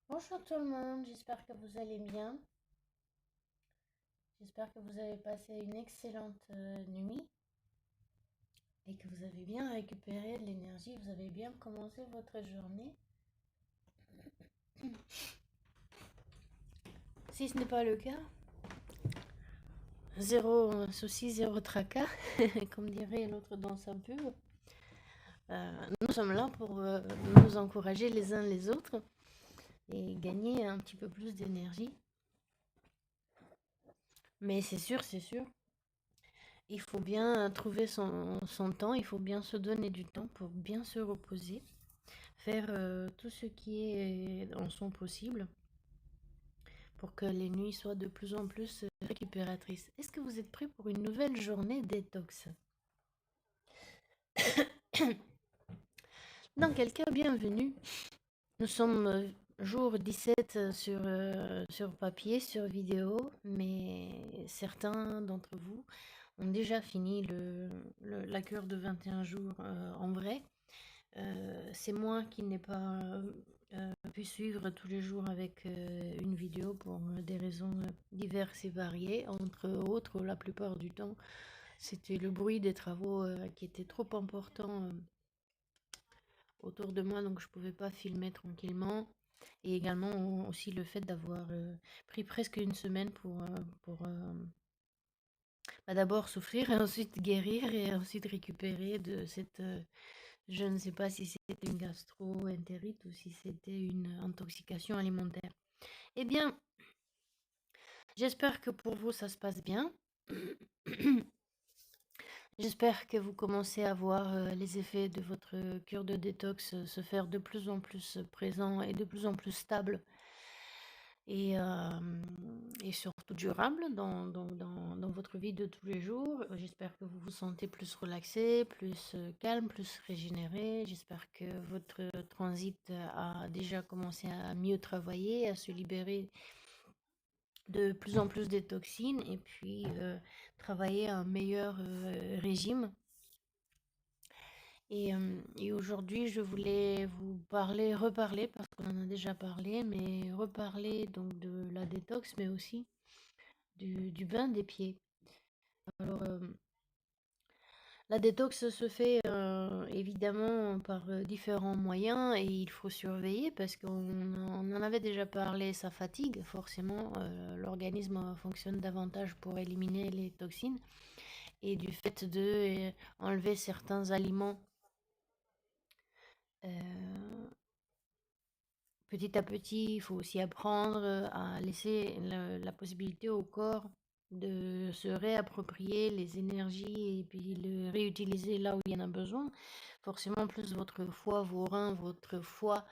Bonjour tout le monde, j'espère que vous allez bien. J'espère que vous avez passé une excellente nuit et que vous avez bien récupéré de l'énergie, vous avez bien commencé votre journée. Si ce n'est pas le cas, zéro souci, zéro tracas, comme dirait l'autre dans sa pub. Nous sommes là pour nous encourager les uns les autres et gagner un petit peu plus d'énergie. Mais c'est sûr, il faut bien trouver son temps, il faut bien se donner du temps pour bien se reposer, faire tout ce qui est en son possible pour que les nuits soient de plus en plus récupératrices. Est-ce que vous êtes prêts pour une nouvelle journée détox? Dans quel cas, bienvenue. Nous sommes jour 17 sur papier, sur vidéo, mais certains d'entre vous ont déjà fini la cure de 21 jours en vrai. C'est moi qui n'ai pas pu suivre tous les jours avec une vidéo pour des raisons diverses et variées. Entre autres, la plupart du temps, c'était le bruit des travaux qui était trop important autour de moi, donc je ne pouvais pas filmer tranquillement. Et également aussi le fait d'avoir pris presque une semaine pour d'abord souffrir et ensuite guérir et ensuite récupérer de cette je ne sais pas si c'était une gastro-entérite ou si c'était une intoxication alimentaire. Eh bien, j'espère que pour vous, ça se passe bien. J'espère que vous commencez à voir les effets de votre cure de détox se faire de plus en plus présents et de plus en plus stables et, euh, et surtout durable dans votre vie de tous les jours. J'espère que vous vous sentez plus relaxé, plus calme, plus régénéré. J'espère que votre transit a déjà commencé à mieux travailler, à se libérer de plus en plus des toxines et puis travailler un meilleur régime. Et aujourd'hui, je voulais vous reparler, parce qu'on en a déjà parlé, mais reparler donc de la détox, mais aussi du bain des pieds. Alors, la détox se fait évidemment par différents moyens et il faut surveiller parce qu'on en avait déjà parlé, ça fatigue forcément. L'organisme fonctionne davantage pour éliminer les toxines et du fait de enlever certains aliments euh, petit à petit, il faut aussi apprendre à laisser la possibilité au corps de se réapproprier les énergies et puis le réutiliser là où il y en a besoin. Forcément, plus votre foie, vos reins, votre foie.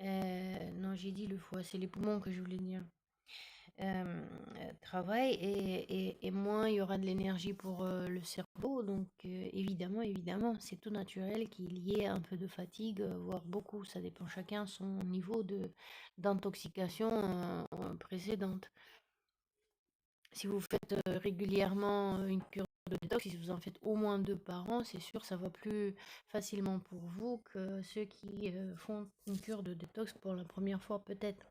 Non, j'ai dit le foie, c'est les poumons que je voulais dire. Travail et moins il y aura de l'énergie pour le cerveau. Donc évidemment, c'est tout naturel qu'il y ait un peu de fatigue, voire beaucoup. Ça dépend chacun son niveau d'intoxication précédente. Si vous faites régulièrement une cure de détox, si vous en faites au moins 2 par an, c'est sûr ça va plus facilement pour vous que ceux qui font une cure de détox pour la première fois peut-être.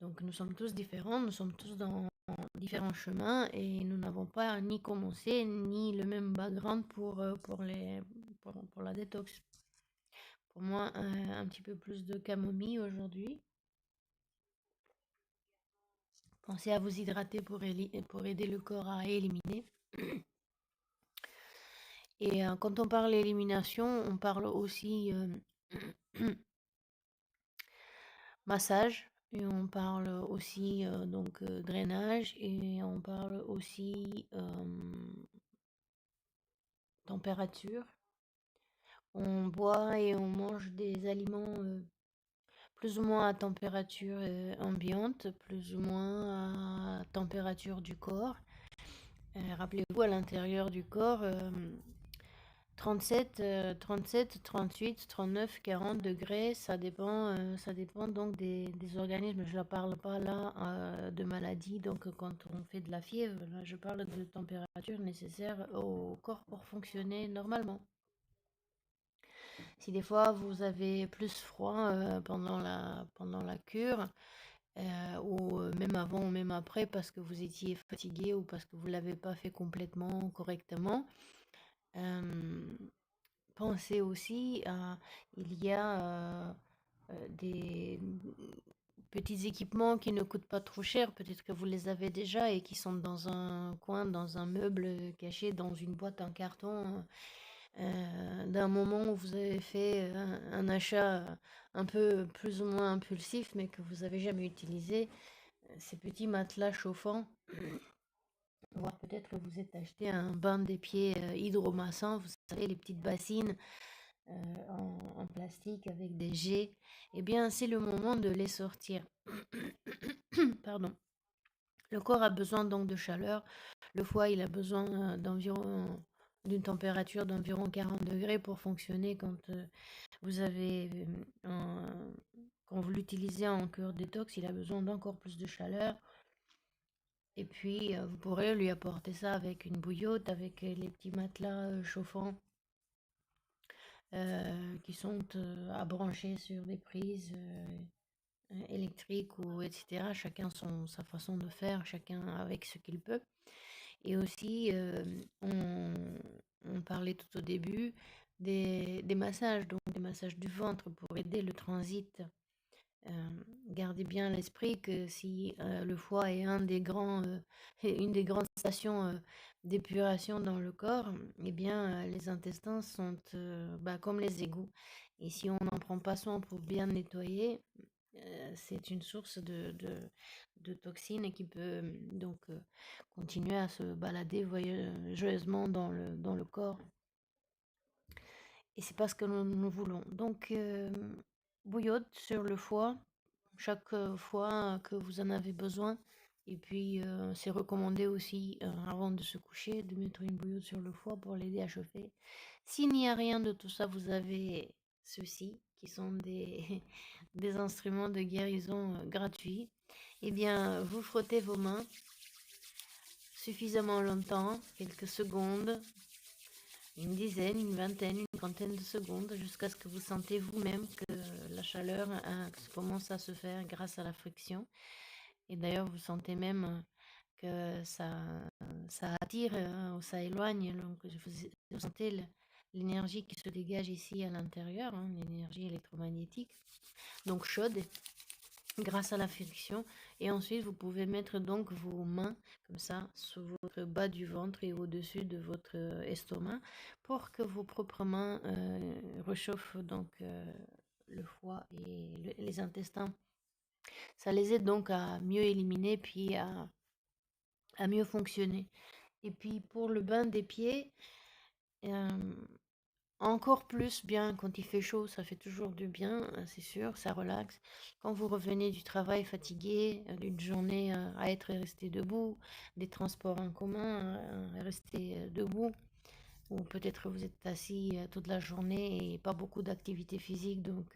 Donc nous sommes tous différents, nous sommes tous dans différents chemins et nous n'avons pas ni commencé ni le même background pour la détox. Pour moi, un petit peu plus de camomille aujourd'hui. Pensez à vous hydrater pour aider le corps à éliminer. Et quand on parle élimination, on parle aussi massage, et on parle aussi donc drainage, et on parle aussi température. On boit et on mange des aliments plus ou moins à température ambiante, plus ou moins à température du corps. Rappelez-vous, à l'intérieur du corps, 37, 37, 38, 39, 40 degrés, ça dépend donc des organismes. Je ne parle pas là de maladie, donc quand on fait de la fièvre, là, je parle de température nécessaire au corps pour fonctionner normalement. Si des fois vous avez plus froid pendant la cure, ou même avant ou même après parce que vous étiez fatigué ou parce que vous ne l'avez pas fait complètement correctement, euh, pensez aussi à, il y a des petits équipements qui ne coûtent pas trop cher, peut-être que vous les avez déjà et qui sont dans un coin, dans un meuble caché dans une boîte en carton, d'un moment où vous avez fait un achat un peu plus ou moins impulsif, mais que vous avez jamais utilisé. Ces petits matelas chauffants, voire peut-être que vous êtes acheté un bain des pieds hydromassant, vous savez, les petites bassines en plastique avec des jets, eh bien, c'est le moment de les sortir. Pardon. Le corps a besoin donc de chaleur. Le foie, il a besoin d'une température d'environ 40 degrés pour fonctionner vous avez quand vous l'utilisez en cure détox, il a besoin d'encore plus de chaleur. Et puis, vous pourrez lui apporter ça avec une bouillotte, avec les petits matelas chauffants qui sont à brancher sur des prises électriques ou etc. Chacun sa façon de faire, chacun avec ce qu'il peut. Et aussi, on parlait tout au début des massages, donc des massages du ventre pour aider le transit. Gardez bien à l'esprit que si le foie est une des grandes stations d'épuration dans le corps, eh bien les intestins sont comme les égouts. Et si on n'en prend pas soin pour bien nettoyer, c'est une source de toxines qui peut donc continuer à se balader voyageusement dans le corps. Et c'est pas ce que nous voulons. Donc, bouillotte sur le foie, chaque fois que vous en avez besoin. Et puis, c'est recommandé aussi, avant de se coucher, de mettre une bouillotte sur le foie pour l'aider à chauffer. S'il n'y a rien de tout ça, vous avez ceux-ci, qui sont des instruments de guérison gratuits. Eh bien, vous frottez vos mains suffisamment longtemps, quelques secondes, une dizaine, une vingtaine, une trentaine de secondes, jusqu'à ce que vous sentez vous-même que la chaleur commence à se faire grâce à la friction. Et d'ailleurs, vous sentez même que ça attire ou ça éloigne. Donc, vous sentez l'énergie qui se dégage ici à l'intérieur, hein, l'énergie électromagnétique, donc chaude, grâce à la friction. Et ensuite, vous pouvez mettre donc vos mains comme ça sur votre bas du ventre et au-dessus de votre estomac pour que vos propres mains réchauffent donc le foie et les intestins. Ça les aide donc à mieux éliminer puis à mieux fonctionner. Et puis pour le bain des pieds, euh, encore plus bien quand il fait chaud, ça fait toujours du bien, c'est sûr, ça relaxe. Quand vous revenez du travail fatigué, d'une journée à être resté debout, des transports en commun, à rester debout, ou peut-être vous êtes assis toute la journée et pas beaucoup d'activité physique, donc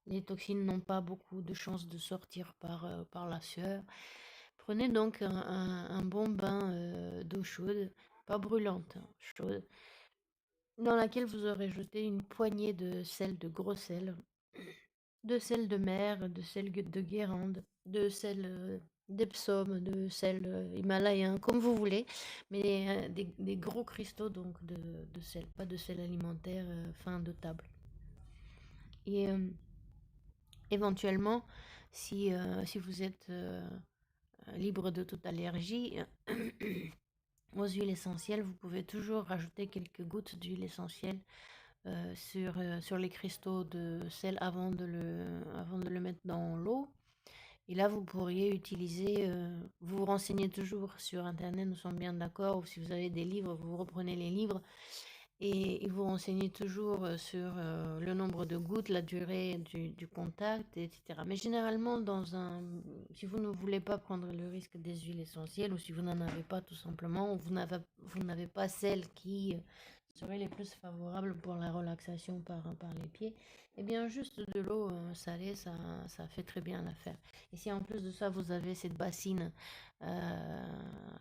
les toxines n'ont pas beaucoup de chances de sortir par la sueur. Prenez donc un bon bain d'eau chaude, pas brûlante, hein, chaude, dans laquelle vous aurez jeté une poignée de sel, de gros sel, de sel de mer, de sel de Guérande, de sel d'Epsom, de sel himalayen, comme vous voulez, mais des gros cristaux donc de sel, pas de sel alimentaire fin de table. Et éventuellement, si vous êtes libre de toute allergie, aux huiles essentielles, vous pouvez toujours rajouter quelques gouttes d'huile essentielle sur les cristaux de sel avant avant de le mettre dans l'eau. Et là, vous pourriez utiliser, vous vous renseignez toujours sur Internet, nous sommes bien d'accord, ou si vous avez des livres, vous reprenez les livres et vous renseignez toujours sur le nombre de gouttes, la durée du contact, etc. Mais généralement, si vous ne voulez pas prendre le risque des huiles essentielles, ou si vous n'en avez pas tout simplement, ou vous n'avez pas celles qui seraient les plus favorables pour la relaxation par les pieds, eh bien juste de l'eau salée, ça fait très bien l'affaire. Et si en plus de ça, vous avez cette bassine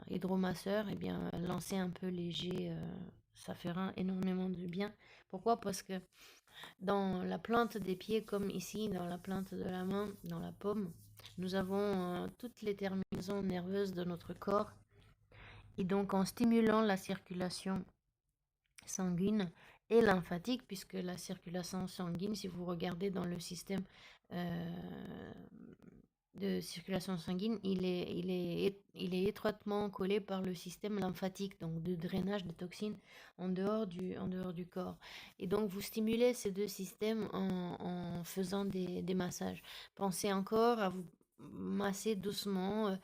hydromasseur, eh bien lancez un peu léger ça fera énormément de bien. Pourquoi? Parce que dans la plante des pieds, comme ici, dans la plante de la main, dans la paume, nous avons toutes les terminaisons nerveuses de notre corps. Et donc, en stimulant la circulation sanguine et lymphatique, puisque la circulation sanguine, si vous regardez dans le système de circulation sanguine, il est étroitement collé par le système lymphatique, donc de drainage des toxines en dehors du corps. Et donc, vous stimulez ces deux systèmes en faisant des massages. Pensez encore à vous masser doucement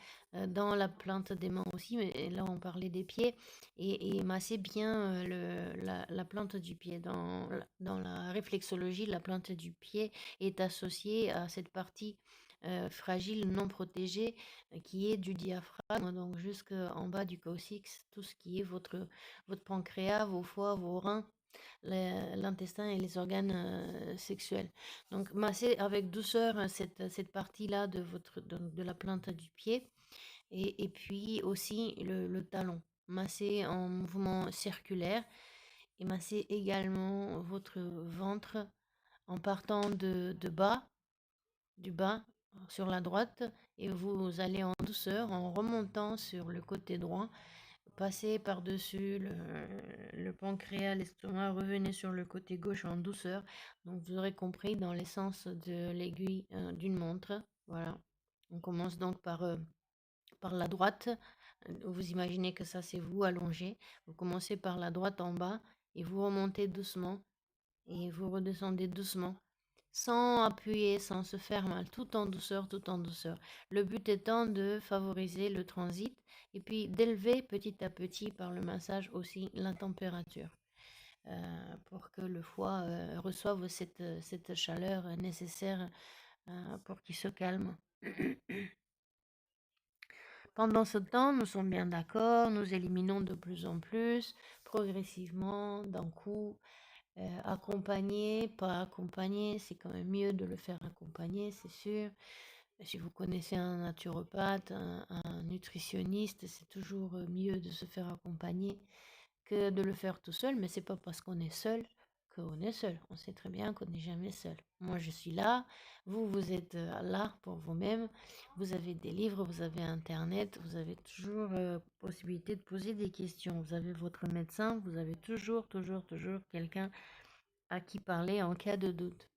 dans la plante des mains aussi, mais là, on parlait des pieds, et masser bien la plante du pied. Dans la réflexologie, la plante du pied est associée à cette partie fragile, non protégée, qui est du diaphragme, donc jusqu'en bas du coccyx, tout ce qui est votre pancréas, vos foies, vos reins, l'intestin et les organes sexuels. Donc, massez avec douceur cette partie-là de la plante du pied, et puis aussi le talon. Massez en mouvement circulaire et massez également votre ventre en partant du bas sur la droite, et vous allez en douceur en remontant sur le côté droit, passez par-dessus le pancréas, l'estomac, revenez sur le côté gauche en douceur. Donc vous aurez compris dans l'essence de l'aiguille d'une montre. Voilà. On commence donc par la droite. Vous imaginez que ça c'est vous allongé. Vous commencez par la droite en bas et vous remontez doucement et vous redescendez doucement, sans appuyer, sans se faire mal, tout en douceur, tout en douceur. Le but étant de favoriser le transit et puis d'élever petit à petit par le massage aussi la température pour que le foie reçoive cette chaleur nécessaire pour qu'il se calme. Pendant ce temps, nous sommes bien d'accord, nous éliminons de plus en plus, progressivement, d'un coup, accompagné, pas accompagné, c'est quand même mieux de le faire accompagner, c'est sûr. Si vous connaissez un naturopathe, un nutritionniste, c'est toujours mieux de se faire accompagner que de le faire tout seul, mais c'est pas parce qu'on est seul qu'on est seul. On sait très bien qu'on n'est jamais seul. Moi, je suis là, vous êtes là pour vous-même. Vous avez des livres, vous avez Internet, vous avez toujours possibilité de poser des questions. Vous avez votre médecin, vous avez toujours quelqu'un à qui parler en cas de doute.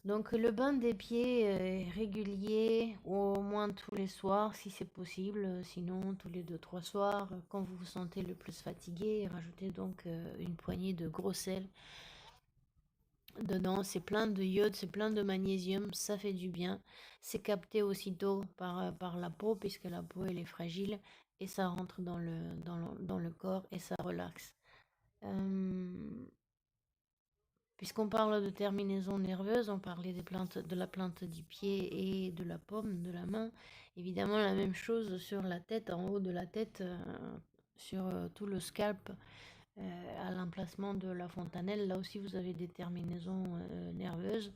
Donc le bain des pieds est régulier, au moins tous les soirs si c'est possible, sinon tous les 2-3 soirs, quand vous vous sentez le plus fatigué. Rajoutez donc une poignée de gros sel dedans, c'est plein de iode, c'est plein de magnésium, ça fait du bien. C'est capté aussitôt par la peau, puisque la peau elle est fragile, et ça rentre dans le corps et ça relaxe. Puisqu'on parle de terminaison nerveuse, on parlait de la plante du pied et de la paume de la main. Évidemment, la même chose sur la tête, en haut de la tête, sur tout le scalp, à l'emplacement de la fontanelle. Là aussi, vous avez des terminaisons nerveuses.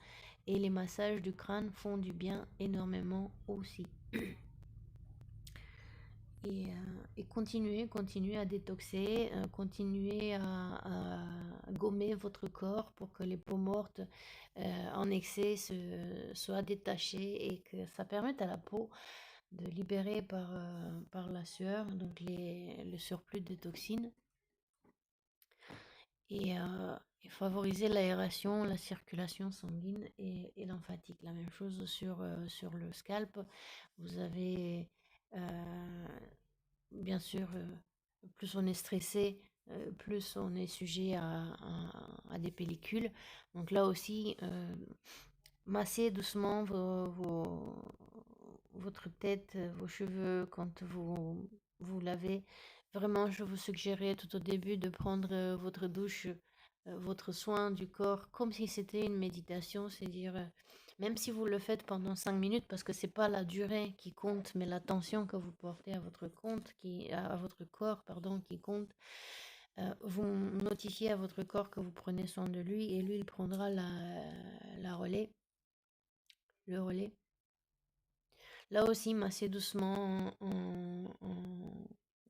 Et les massages du crâne font du bien énormément aussi. Et continuez à détoxer, continuez à gommer votre corps pour que les peaux mortes en excès soient détachées et que ça permette à la peau de libérer par la sueur donc le surplus de toxines et favoriser l'aération, la circulation sanguine et lymphatique. La même chose sur le scalp. Vous avez bien sûr, plus on est stressé, plus on est sujet à des pellicules. Donc là aussi, massez doucement votre tête, vos cheveux quand vous lavez. Vraiment, je vous suggérerais tout au début de prendre votre douche, votre soin du corps, comme si c'était une méditation, c'est-à-dire même si vous le faites pendant 5 minutes, parce que c'est pas la durée qui compte, mais l'attention que vous portez à votre à votre corps, pardon, qui compte. Vous notifiez à votre corps que vous prenez soin de lui et lui, il prendra le relais. Là aussi, massez doucement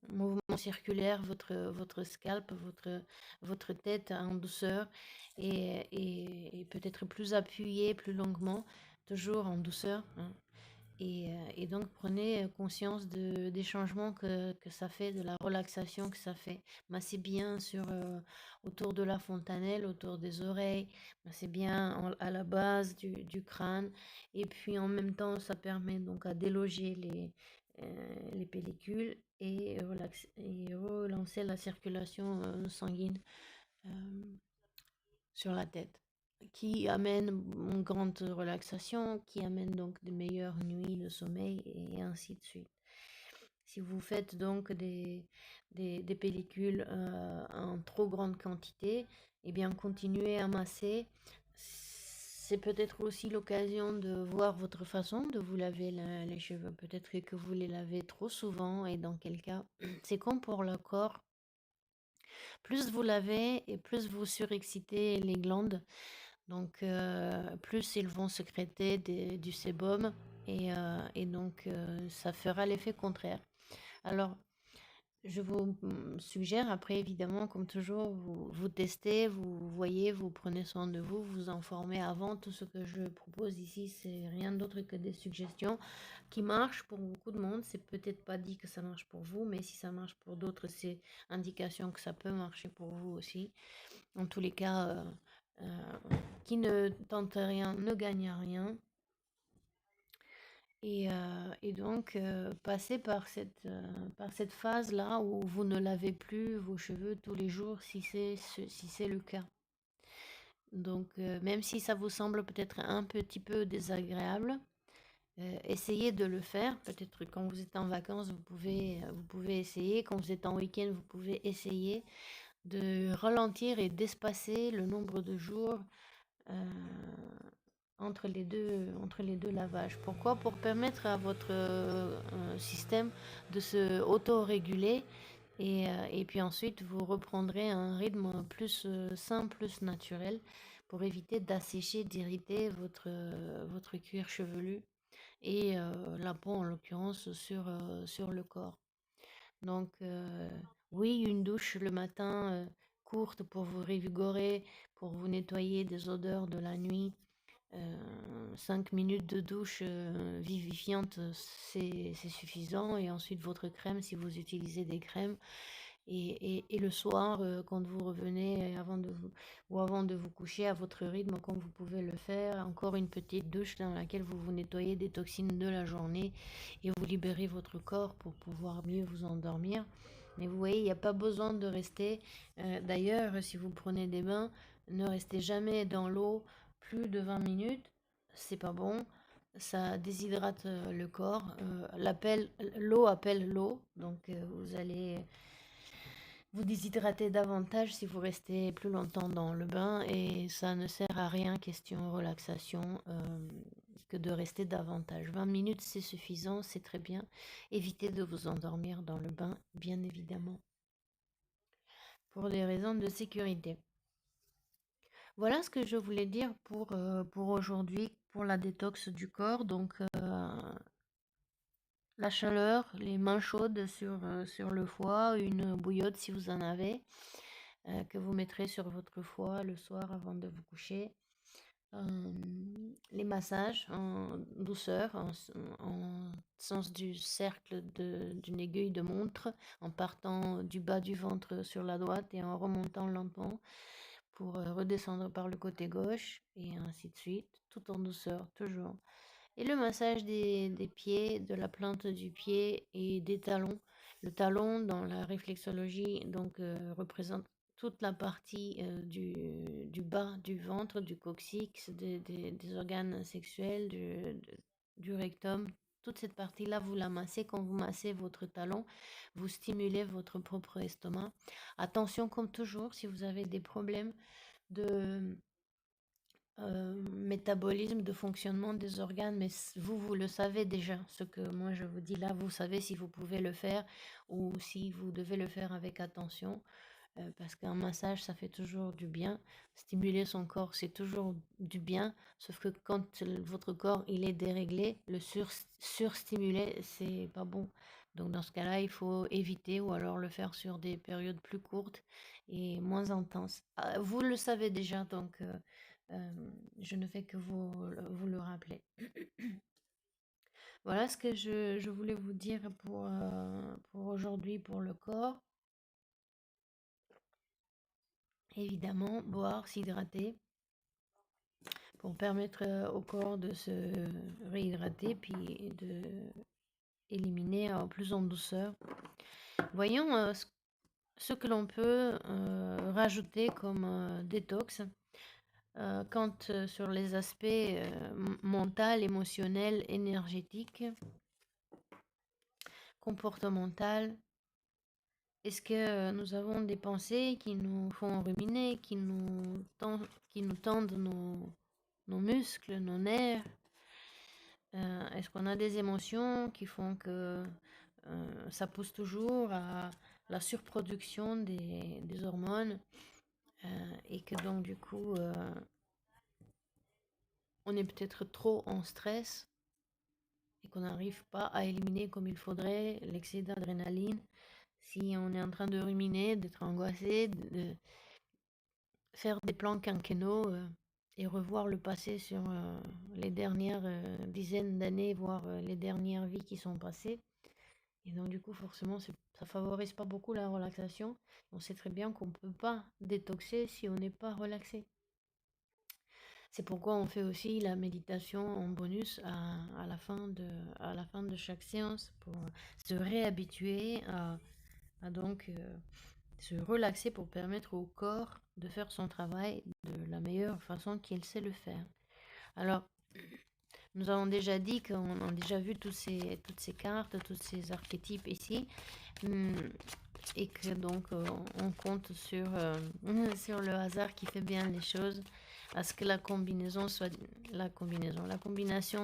mouvement circulaire, votre scalp, votre tête en douceur et peut-être plus appuyé, plus longuement, toujours en douceur, hein. Et donc, prenez conscience des changements que ça fait, de la relaxation que ça fait. Massez bien autour de la fontanelle, autour des oreilles, massez bien à la base du crâne. Et puis, en même temps, ça permet donc à déloger les pellicules et relancer la circulation sanguine euh, sur la tête, qui amène une grande relaxation, qui amène donc de meilleures nuits de sommeil et ainsi de suite. Si vous faites donc des pellicules en trop grande quantité, eh bien continuez à masser. C'est peut-être aussi l'occasion de voir votre façon de vous laver les cheveux. Peut-être que vous les lavez trop souvent et dans quel cas, c'est comme pour le corps. Plus vous lavez et plus vous surexcitez les glandes. Donc, plus ils vont sécréter du sébum et donc ça fera l'effet contraire. Alors, je vous suggère après, évidemment, comme toujours, vous testez, vous voyez, vous prenez soin de vous, vous informez avant. Tout ce que je propose ici, c'est rien d'autre que des suggestions qui marchent pour beaucoup de monde. C'est peut-être pas dit que ça marche pour vous, mais si ça marche pour d'autres, c'est indication que ça peut marcher pour vous aussi. En tous les cas, qui ne tente rien ne gagne rien. Et donc, passer par cette phase-là où vous ne lavez plus vos cheveux tous les jours, si c'est le cas. Donc, même si ça vous semble peut-être un petit peu désagréable, essayez de le faire. Peut-être quand vous êtes en vacances, vous pouvez essayer. Quand vous êtes en week-end, vous pouvez essayer de ralentir et d'espacer le nombre de jours euh, entre les deux lavages. Pourquoi? Pour permettre à votre système de se auto-réguler et puis ensuite vous reprendrez un rythme plus sain, plus naturel pour éviter d'assécher, d'irriter votre cuir chevelu et la peau en l'occurrence sur le corps. Donc, oui, une douche le matin courte pour vous revigorer, pour vous nettoyer des odeurs de la nuit. 5 minutes de douche vivifiante, c'est suffisant. Et ensuite, votre crème, si vous utilisez des crèmes. Et le soir, quand vous revenez ou avant de vous coucher à votre rythme, comme vous pouvez le faire, encore une petite douche dans laquelle vous vous nettoyez des toxines de la journée et vous libérez votre corps pour pouvoir mieux vous endormir. Mais vous voyez, il n'y a pas besoin de rester. D'ailleurs, si vous prenez des bains, ne restez jamais dans l'eau plus de 20 minutes. C'est pas bon. Ça déshydrate le corps. L'eau appelle l'eau. Donc, vous allez vous déshydrater davantage si vous restez plus longtemps dans le bain et ça ne sert à rien, question relaxation, que de rester davantage. 20 minutes, c'est suffisant, c'est très bien. Évitez de vous endormir dans le bain, bien évidemment, pour des raisons de sécurité. Voilà ce que je voulais dire pour aujourd'hui, pour la détox du corps. Donc, la chaleur, les mains chaudes sur le foie, une bouillotte si vous en avez. Que vous mettrez sur votre foie le soir avant de vous coucher. Les massages en douceur, en sens du cercle d'une aiguille de montre, en partant du bas du ventre sur la droite et en remontant lentement pour redescendre par le côté gauche et ainsi de suite, tout en douceur, toujours. Et le massage des pieds, de la plante du pied et des talons. Le talon, dans la réflexologie, donc représente toute la partie du bas du ventre, du coccyx, des organes sexuels, du rectum. Toute cette partie-là, vous la massez. Quand vous massez votre talon, vous stimulez votre propre estomac. Attention, comme toujours, si vous avez des problèmes de métabolisme, de fonctionnement des organes, mais vous le savez déjà. Ce que moi je vous dis là, vous savez si vous pouvez le faire ou si vous devez le faire avec attention, parce qu'un massage, ça fait toujours du bien. Stimuler son corps, c'est toujours du bien, sauf que quand votre corps il est déréglé, le surstimulé, c'est pas bon. Donc dans ce cas-là, il faut éviter ou alors le faire sur des périodes plus courtes et moins intenses. Vous le savez déjà, donc je ne fais que vous le rappeler. Voilà ce que je voulais vous dire pour aujourd'hui, pour le corps. Évidemment, boire, s'hydrater pour permettre au corps de se réhydrater puis de éliminer plus en douceur. Voyons ce que l'on peut rajouter comme détox sur les aspects mental, émotionnel, énergétique, comportemental. Est-ce que nous avons des pensées qui nous font ruminer, qui nous tendent nos muscles, nos nerfs? Est-ce qu'on a des émotions qui font que ça pousse toujours à la surproduction des hormones et que donc du coup on est peut-être trop en stress et qu'on n'arrive pas à éliminer comme il faudrait l'excès d'adrénaline si on est en train de ruminer, d'être angoissé, de faire des plans quinquennaux et revoir le passé sur les dernières dizaines d'années, voire les dernières vies qui sont passées. Et donc du coup, forcément, ça favorise pas beaucoup la relaxation. On sait très bien qu'on ne peut pas détoxer si on n'est pas relaxé. C'est pourquoi on fait aussi la méditation en bonus à la fin de chaque séance pour se réhabituer à donc se relaxer pour permettre au corps de faire son travail de la meilleure façon qu'il sait le faire. Alors, nous avons déjà dit qu'on a déjà vu toutes ces cartes, tous ces archétypes ici, et que donc on compte sur le hasard qui fait bien les choses, à ce que la combination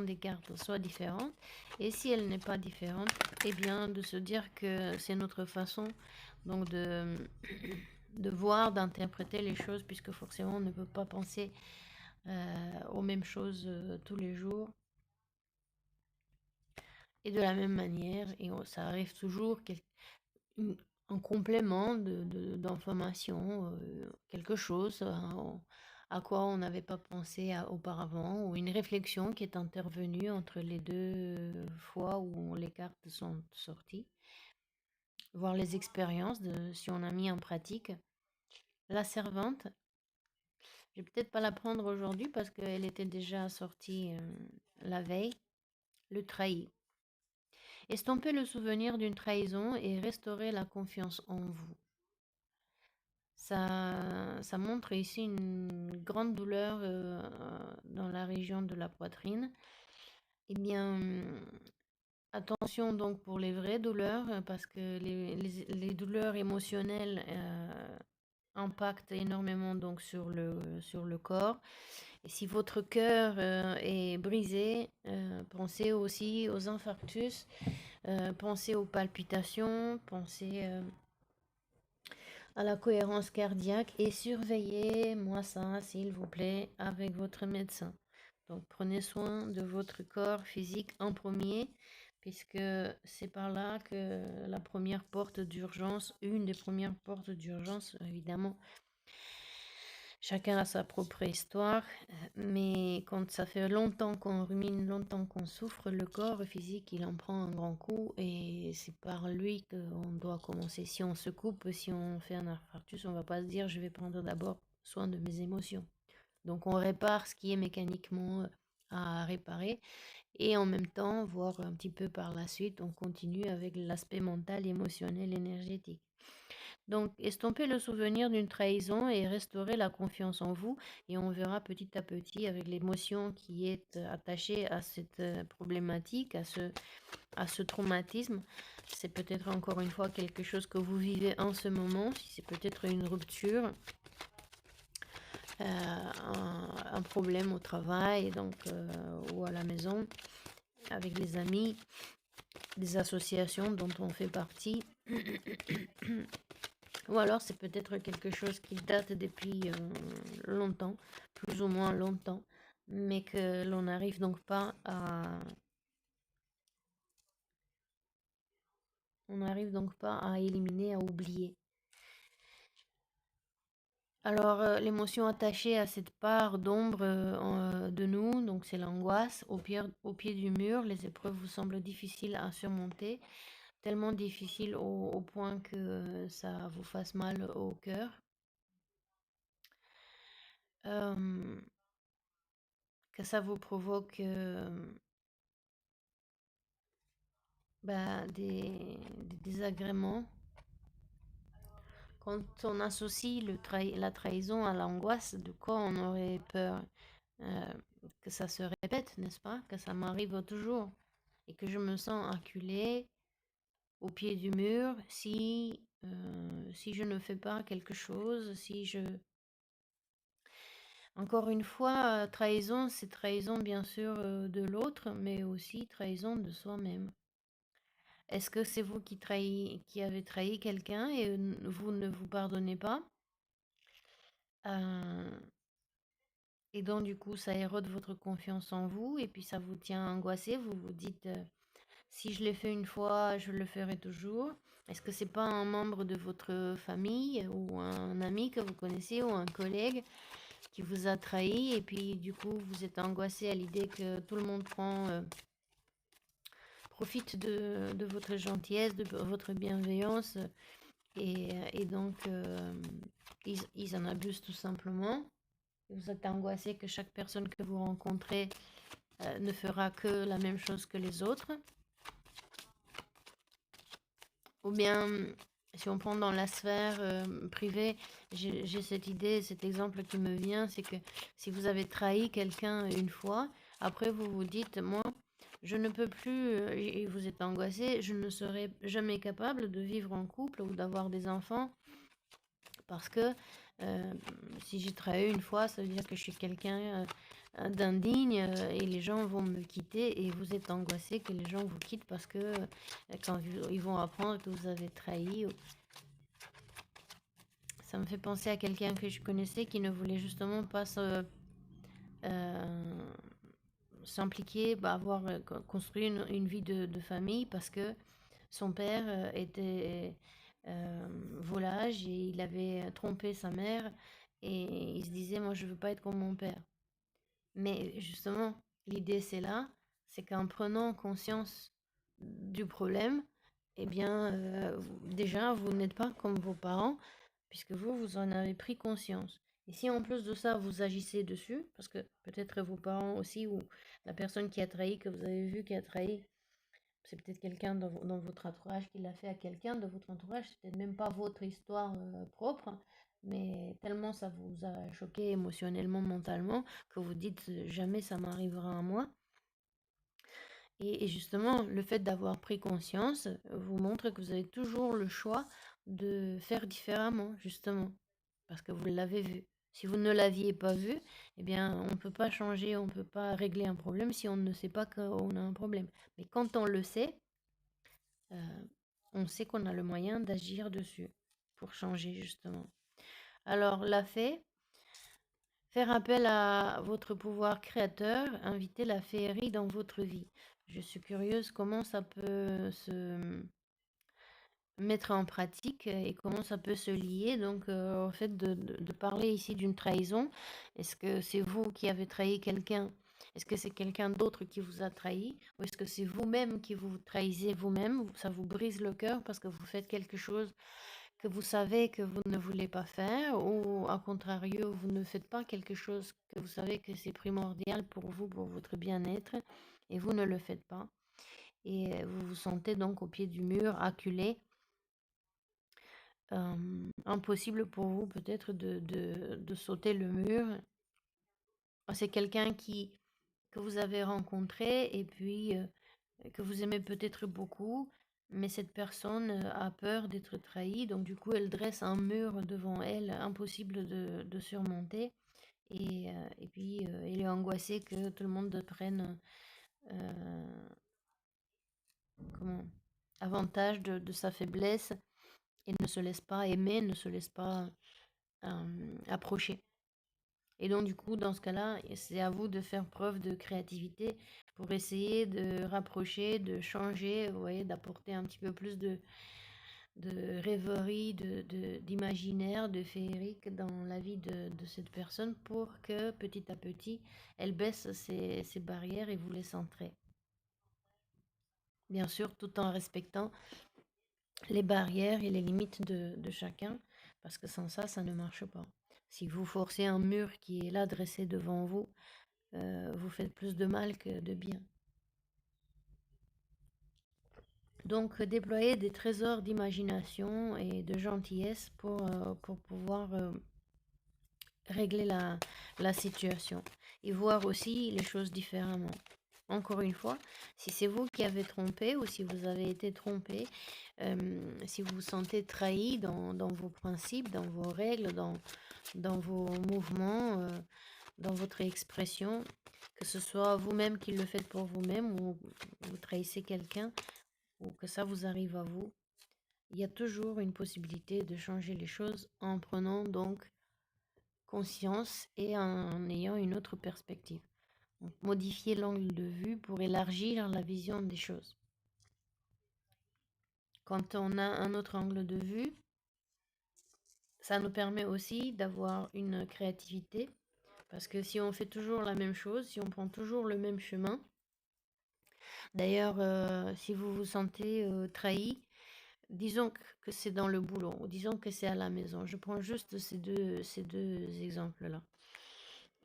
des cartes soit différente. Et si elle n'est pas différente, eh bien de se dire que c'est notre façon donc de voir, d'interpréter les choses, puisque forcément on ne peut pas penser aux mêmes choses tous les jours et de la même manière, et ça arrive toujours un complément d'information, quelque chose à quoi on n'avait pas pensé auparavant, ou une réflexion qui est intervenue entre les deux fois où les cartes sont sorties, voir les expériences si on a mis en pratique. La servante, je vais peut-être pas la prendre aujourd'hui parce qu'elle était déjà sortie la veille. Le trahi. Estomper le souvenir d'une trahison et restaurer la confiance en vous. Ça montre ici une grande douleur dans la région de la poitrine. Eh bien, attention donc pour les vraies douleurs, parce que les douleurs émotionnelles impactent énormément donc sur le corps. Et si votre cœur est brisé, pensez aussi aux infarctus, pensez aux palpitations, pensez à la cohérence cardiaque et surveillez-moi ça, s'il vous plaît, avec votre médecin. Donc prenez soin de votre corps physique en premier, puisque c'est par là que la première porte d'urgence, une des premières portes d'urgence, évidemment, chacun a sa propre histoire, mais quand ça fait longtemps qu'on rumine, longtemps qu'on souffre, le corps physique, il en prend un grand coup et c'est par lui qu'on doit commencer. Si on se coupe, si on fait un infarctus, on va pas se dire je vais prendre d'abord soin de mes émotions. Donc on répare ce qui est mécaniquement à réparer et en même temps, voir un petit peu par la suite, on continue avec l'aspect mental, émotionnel, énergétique. Donc, estomper le souvenir d'une trahison et restaurer la confiance en vous. Et on verra petit à petit avec l'émotion qui est attachée à cette problématique, à ce traumatisme. C'est peut-être encore une fois quelque chose que vous vivez en ce moment, si c'est peut-être une rupture, un problème au travail donc, ou à la maison, avec les amis, des associations dont on fait partie. Ou alors c'est peut-être quelque chose qui date depuis longtemps, plus ou moins longtemps, mais que l'on n'arrive donc pas On n'arrive donc pas à éliminer, à oublier. Alors, l'émotion attachée à cette part d'ombre de nous, donc c'est l'angoisse. Au pied du mur, les épreuves vous semblent difficiles à surmonter, tellement difficiles au point que ça vous fasse mal au cœur. Euh, que ça vous provoque des désagréments. Quand on associe la trahison à l'angoisse, de quoi on aurait peur? Euh, que ça se répète, n'est-ce pas? Que ça m'arrive toujours et que je me sens acculée au pied du mur si je ne fais pas quelque chose, si je... Encore une fois, trahison, c'est trahison bien sûr de l'autre, mais aussi trahison de soi-même. Est-ce que c'est vous qui avez trahi quelqu'un et vous ne vous pardonnez pas? Euh, et donc, du coup, ça érode votre confiance en vous et puis ça vous tient angoissé. Vous vous dites, si je l'ai fait une fois, je le ferai toujours. Est-ce que c'est pas un membre de votre famille ou un ami que vous connaissez ou un collègue qui vous a trahi et puis du coup, vous êtes angoissé à l'idée que tout le monde profite de votre gentillesse, de votre bienveillance et donc ils en abusent tout simplement. Vous êtes angoissé que chaque personne que vous rencontrez ne fera que la même chose que les autres. Ou bien, si on prend dans la sphère privée, j'ai cette idée, cet exemple qui me vient, c'est que si vous avez trahi quelqu'un une fois, après vous vous dites, moi, je ne peux plus, et vous êtes angoissé, je ne serai jamais capable de vivre en couple ou d'avoir des enfants parce que euh, si j'ai trahi une fois, ça veut dire que je suis quelqu'un d'indigne et les gens vont me quitter et vous êtes angoissé que les gens vous quittent parce que quand ils vont apprendre que vous avez trahi. Ça me fait penser à quelqu'un que je connaissais qui ne voulait justement pas euh, s'impliquer, avoir construit une vie de famille parce que son père était volage et il avait trompé sa mère et il se disait moi je veux pas être comme mon père. Mais justement, l'idée c'est là, c'est qu'en prenant conscience du problème, eh bien déjà vous n'êtes pas comme vos parents puisque vous en avez pris conscience. Et si en plus de ça, vous agissez dessus, parce que peut-être vos parents aussi, ou la personne qui a trahi, que vous avez vu qui a trahi, c'est peut-être quelqu'un dans votre entourage qui l'a fait à quelqu'un de votre entourage, c'est peut-être même pas votre histoire propre, mais tellement ça vous a choqué émotionnellement, mentalement, que vous dites jamais ça m'arrivera à moi. Et justement, le fait d'avoir pris conscience vous montre que vous avez toujours le choix de faire différemment, justement, parce que vous l'avez vu. Si vous ne l'aviez pas vu, eh bien, on ne peut pas changer, on ne peut pas régler un problème si on ne sait pas qu'on a un problème. Mais quand on le sait, on sait qu'on a le moyen d'agir dessus pour changer, justement. Alors, la fée, faire appel à votre pouvoir créateur, inviter la féerie dans votre vie. Je suis curieuse comment ça peut se mettre en pratique et comment ça peut se lier donc au fait de parler ici d'une trahison. Est-ce que c'est vous qui avez trahi quelqu'un? Est-ce que c'est quelqu'un d'autre qui vous a trahi? Ou est-ce que c'est vous-même qui vous trahissez vous-même? Ça vous brise le cœur parce que vous faites quelque chose que vous savez que vous ne voulez pas faire ou à contrario, vous ne faites pas quelque chose que vous savez que c'est primordial pour vous, pour votre bien-être et vous ne le faites pas. Et vous vous sentez donc au pied du mur, acculé. Impossible pour vous peut-être de sauter le mur. C'est quelqu'un que vous avez rencontré et puis que vous aimez peut-être beaucoup, mais cette personne a peur d'être trahie, donc du coup elle dresse un mur devant elle, impossible de surmonter, et puis elle est angoissée que tout le monde prenne euh, comment, avantage de sa faiblesse et ne se laisse pas aimer, ne se laisse pas approcher. Et donc, du coup, dans ce cas-là, c'est à vous de faire preuve de créativité pour essayer de rapprocher, de changer, vous voyez, d'apporter un petit peu plus de rêverie, d'imaginaire, de féerique dans la vie de cette personne pour que petit à petit, elle baisse ses barrières et vous laisse entrer. Bien sûr, tout en respectant les barrières et les limites de chacun, parce que sans ça, ça ne marche pas. Si vous forcez un mur qui est là dressé devant vous, vous faites plus de mal que de bien. Donc, déployer des trésors d'imagination et de gentillesse pour pouvoir régler la situation et voir aussi les choses différemment. Encore une fois, si c'est vous qui avez trompé ou si vous avez été trompé, si vous vous sentez trahi dans vos principes, dans vos règles, dans vos mouvements, dans votre expression, que ce soit vous-même qui le faites pour vous-même ou vous trahissez quelqu'un ou que ça vous arrive à vous, il y a toujours une possibilité de changer les choses en prenant donc conscience et en ayant une autre perspective. Donc, modifier l'angle de vue pour élargir la vision des choses. Quand on a un autre angle de vue, ça nous permet aussi d'avoir une créativité, parce que si on fait toujours la même chose, si on prend toujours le même chemin, d'ailleurs, si vous vous sentez trahi, disons que c'est dans le boulot, ou disons que c'est à la maison. Je prends juste ces deux exemples-là.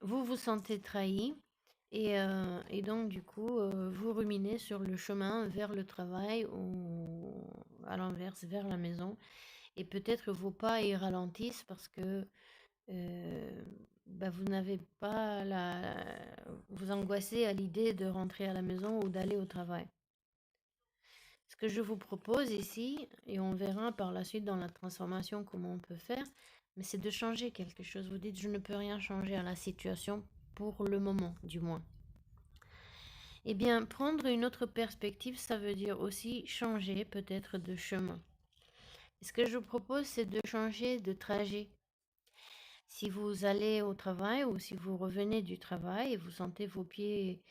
Vous vous sentez trahi et donc du coup, vous ruminez sur le chemin vers le travail ou à l'inverse, vers la maison. Et peut-être vos pas ils ralentissent parce que vous n'avez pas vous angoissez à l'idée de rentrer à la maison ou d'aller au travail. Ce que je vous propose ici, et on verra par la suite dans la transformation comment on peut faire, mais c'est de changer quelque chose. Vous dites, je ne peux rien changer à la situation pour le moment, du moins. Eh bien, prendre une autre perspective, ça veut dire aussi changer peut-être de chemin. Et ce que je vous propose, c'est de changer de trajet. Si vous allez au travail ou si vous revenez du travail et vous sentez vos pieds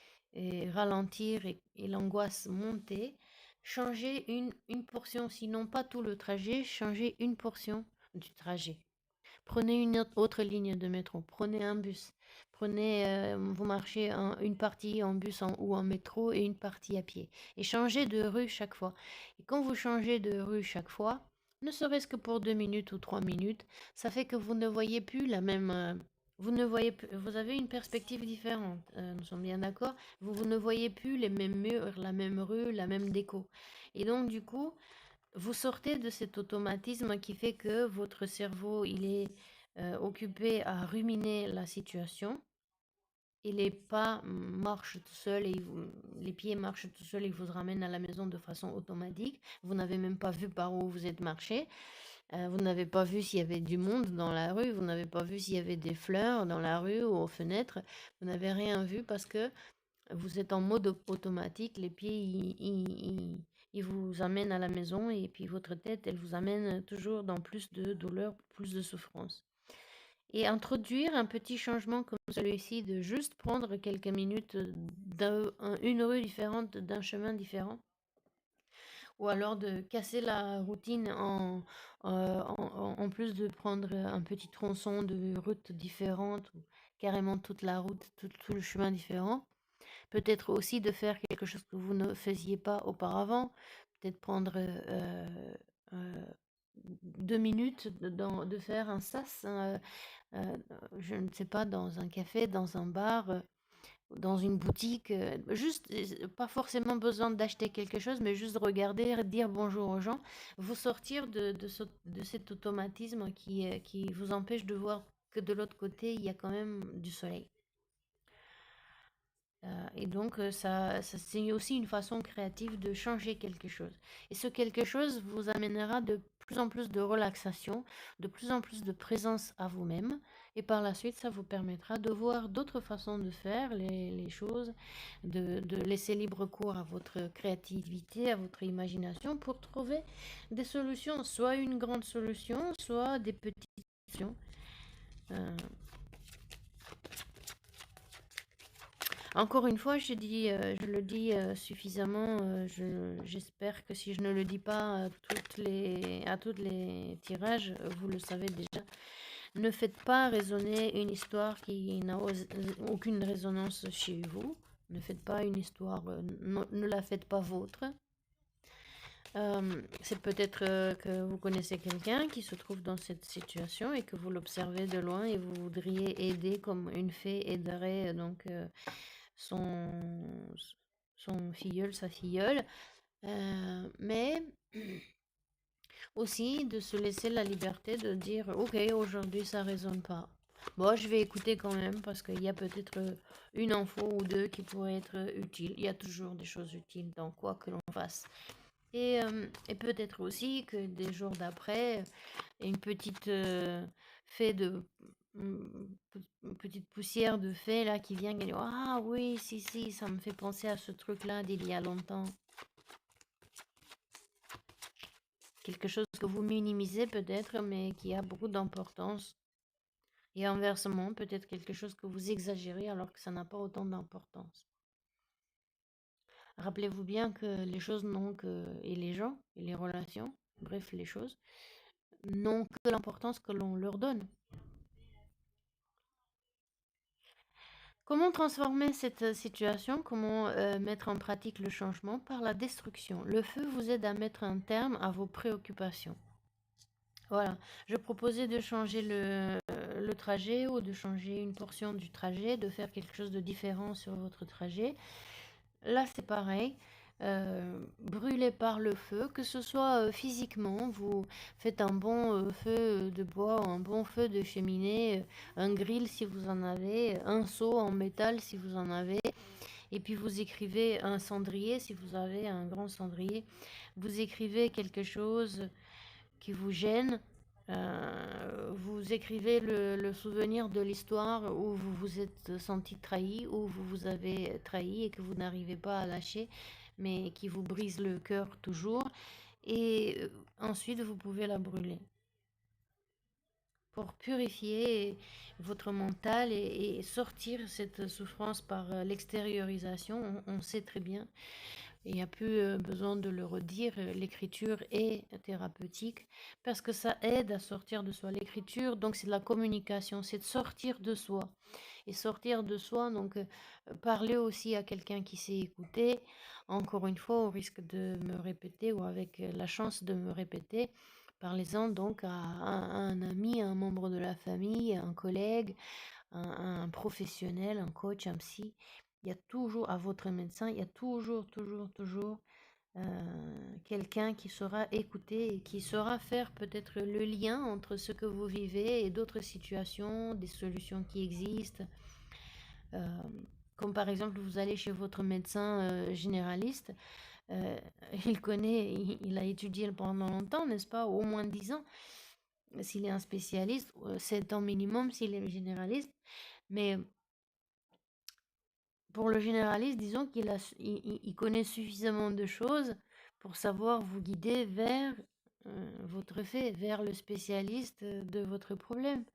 ralentir et l'angoisse monter, changez une portion, sinon pas tout le trajet, changez une portion du trajet. Prenez une autre ligne de métro, prenez un bus, vous marchez une partie en bus ou en métro et une partie à pied. Et changez de rue chaque fois. Et quand vous changez de rue chaque fois, ne serait-ce que pour 2 minutes ou 3 minutes, ça fait que vous ne voyez plus la même... vous ne voyez plus, vous avez une perspective différente, nous sommes bien d'accord. Vous ne voyez plus les mêmes murs, la même rue, la même déco. Et donc du coup, vous sortez de cet automatisme qui fait que votre cerveau, il est occupé à ruminer la situation et les pas marchent tout seuls et les pieds marchent tout seuls et vous ramènent à la maison de façon automatique. Vous n'avez même pas vu par où vous êtes marché. Vous n'avez pas vu s'il y avait du monde dans la rue. Vous n'avez pas vu s'il y avait des fleurs dans la rue ou aux fenêtres. Vous n'avez rien vu parce que vous êtes en mode automatique, les pieds, ils vous amènent à la maison et puis votre tête, elle vous amène toujours dans plus de douleur, plus de souffrance. Et introduire un petit changement comme celui-ci, de juste prendre quelques minutes d'une rue différente, d'un chemin différent, ou alors de casser la routine en plus de prendre un petit tronçon de route différente, ou carrément toute la route, tout le chemin différent. Peut-être aussi de faire quelque chose que vous ne faisiez pas auparavant. Peut-être prendre 2 minutes de faire un sas, je ne sais pas, dans un café, dans un bar, dans une boutique. Juste, pas forcément besoin d'acheter quelque chose, mais juste regarder, dire bonjour aux gens. Vous sortir de cet automatisme qui vous empêche de voir que de l'autre côté, il y a quand même du soleil. Et donc, c'est aussi une façon créative de changer quelque chose. Et ce quelque chose vous amènera de plus en plus de relaxation, de plus en plus de présence à vous-même. Et par la suite, ça vous permettra de voir d'autres façons de faire les choses, de laisser libre cours à votre créativité, à votre imagination pour trouver des solutions, soit une grande solution, soit des petites solutions. Euh, Encore une fois, je le dis suffisamment. J'espère que si je ne le dis pas à tous les tirages, vous le savez déjà. Ne faites pas résonner une histoire qui n'a aucune résonance chez vous. Ne faites pas une histoire, ne la faites pas vôtre. C'est peut-être que vous connaissez quelqu'un qui se trouve dans cette situation et que vous l'observez de loin et vous voudriez aider comme une fée aiderait donc son, son filleul, sa filleule. Mais aussi de se laisser la liberté de dire ok, aujourd'hui ça résonne pas. Bon, je vais écouter quand même parce qu'il y a peut-être une info ou deux qui pourraient être utiles. Il y a toujours des choses utiles dans quoi que l'on fasse. Et peut-être aussi que des jours d'après, une petite fée de une petite poussière de fée là qui vient et dit ah oui si si ça me fait penser à ce truc là d'il y a longtemps. Quelque chose que vous minimisez peut-être mais qui a beaucoup d'importance. Et inversement, peut-être quelque chose que vous exagérez alors que ça n'a pas autant d'importance. Rappelez-vous bien que les choses n'ont que, et les gens, et les relations, bref les choses, n'ont que l'importance que l'on leur donne. Comment transformer cette situation? Comment mettre en pratique le changement? Par la destruction. Le feu vous aide à mettre un terme à vos préoccupations. Voilà, je proposais de changer le trajet ou de changer une portion du trajet, de faire quelque chose de différent sur votre trajet. Là, c'est pareil. Brûlez par le feu, que ce soit physiquement, vous faites un bon feu de bois, un bon feu de cheminée, un grill si vous en avez, un seau en métal si vous en avez, et puis vous écrivez un cendrier si vous avez un grand cendrier. Vous écrivez quelque chose qui vous gêne. Vous écrivez le souvenir de l'histoire où vous vous êtes senti trahi, où vous vous avez trahi et que vous n'arrivez pas à lâcher, mais qui vous brise le cœur toujours. Et ensuite, vous pouvez la brûler pour purifier votre mental et sortir cette souffrance par l'extériorisation. On sait très bien. Il n'y a plus besoin de le redire, l'écriture est thérapeutique parce que ça aide à sortir de soi. L'écriture, donc c'est de la communication, c'est de sortir de soi. Et sortir de soi, donc parler aussi à quelqu'un qui sait écouter. Encore une fois, au risque de me répéter ou avec la chance de me répéter, parlez-en donc à un ami, à un membre de la famille, à un collègue, un professionnel, un coach, un psy. Il y a toujours, à votre médecin, il y a toujours quelqu'un qui saura écouter et qui saura faire peut-être le lien entre ce que vous vivez et d'autres situations, des solutions qui existent. Euh, Comme par exemple, vous allez chez votre médecin généraliste, euh, il connaît, il a étudié pendant longtemps, n'est-ce pas, au moins 10 ans, s'il est un spécialiste, 7 ans minimum s'il est généraliste, mais pour le généraliste, disons il connaît suffisamment de choses pour savoir vous guider vers votre fait, vers le spécialiste de votre problème.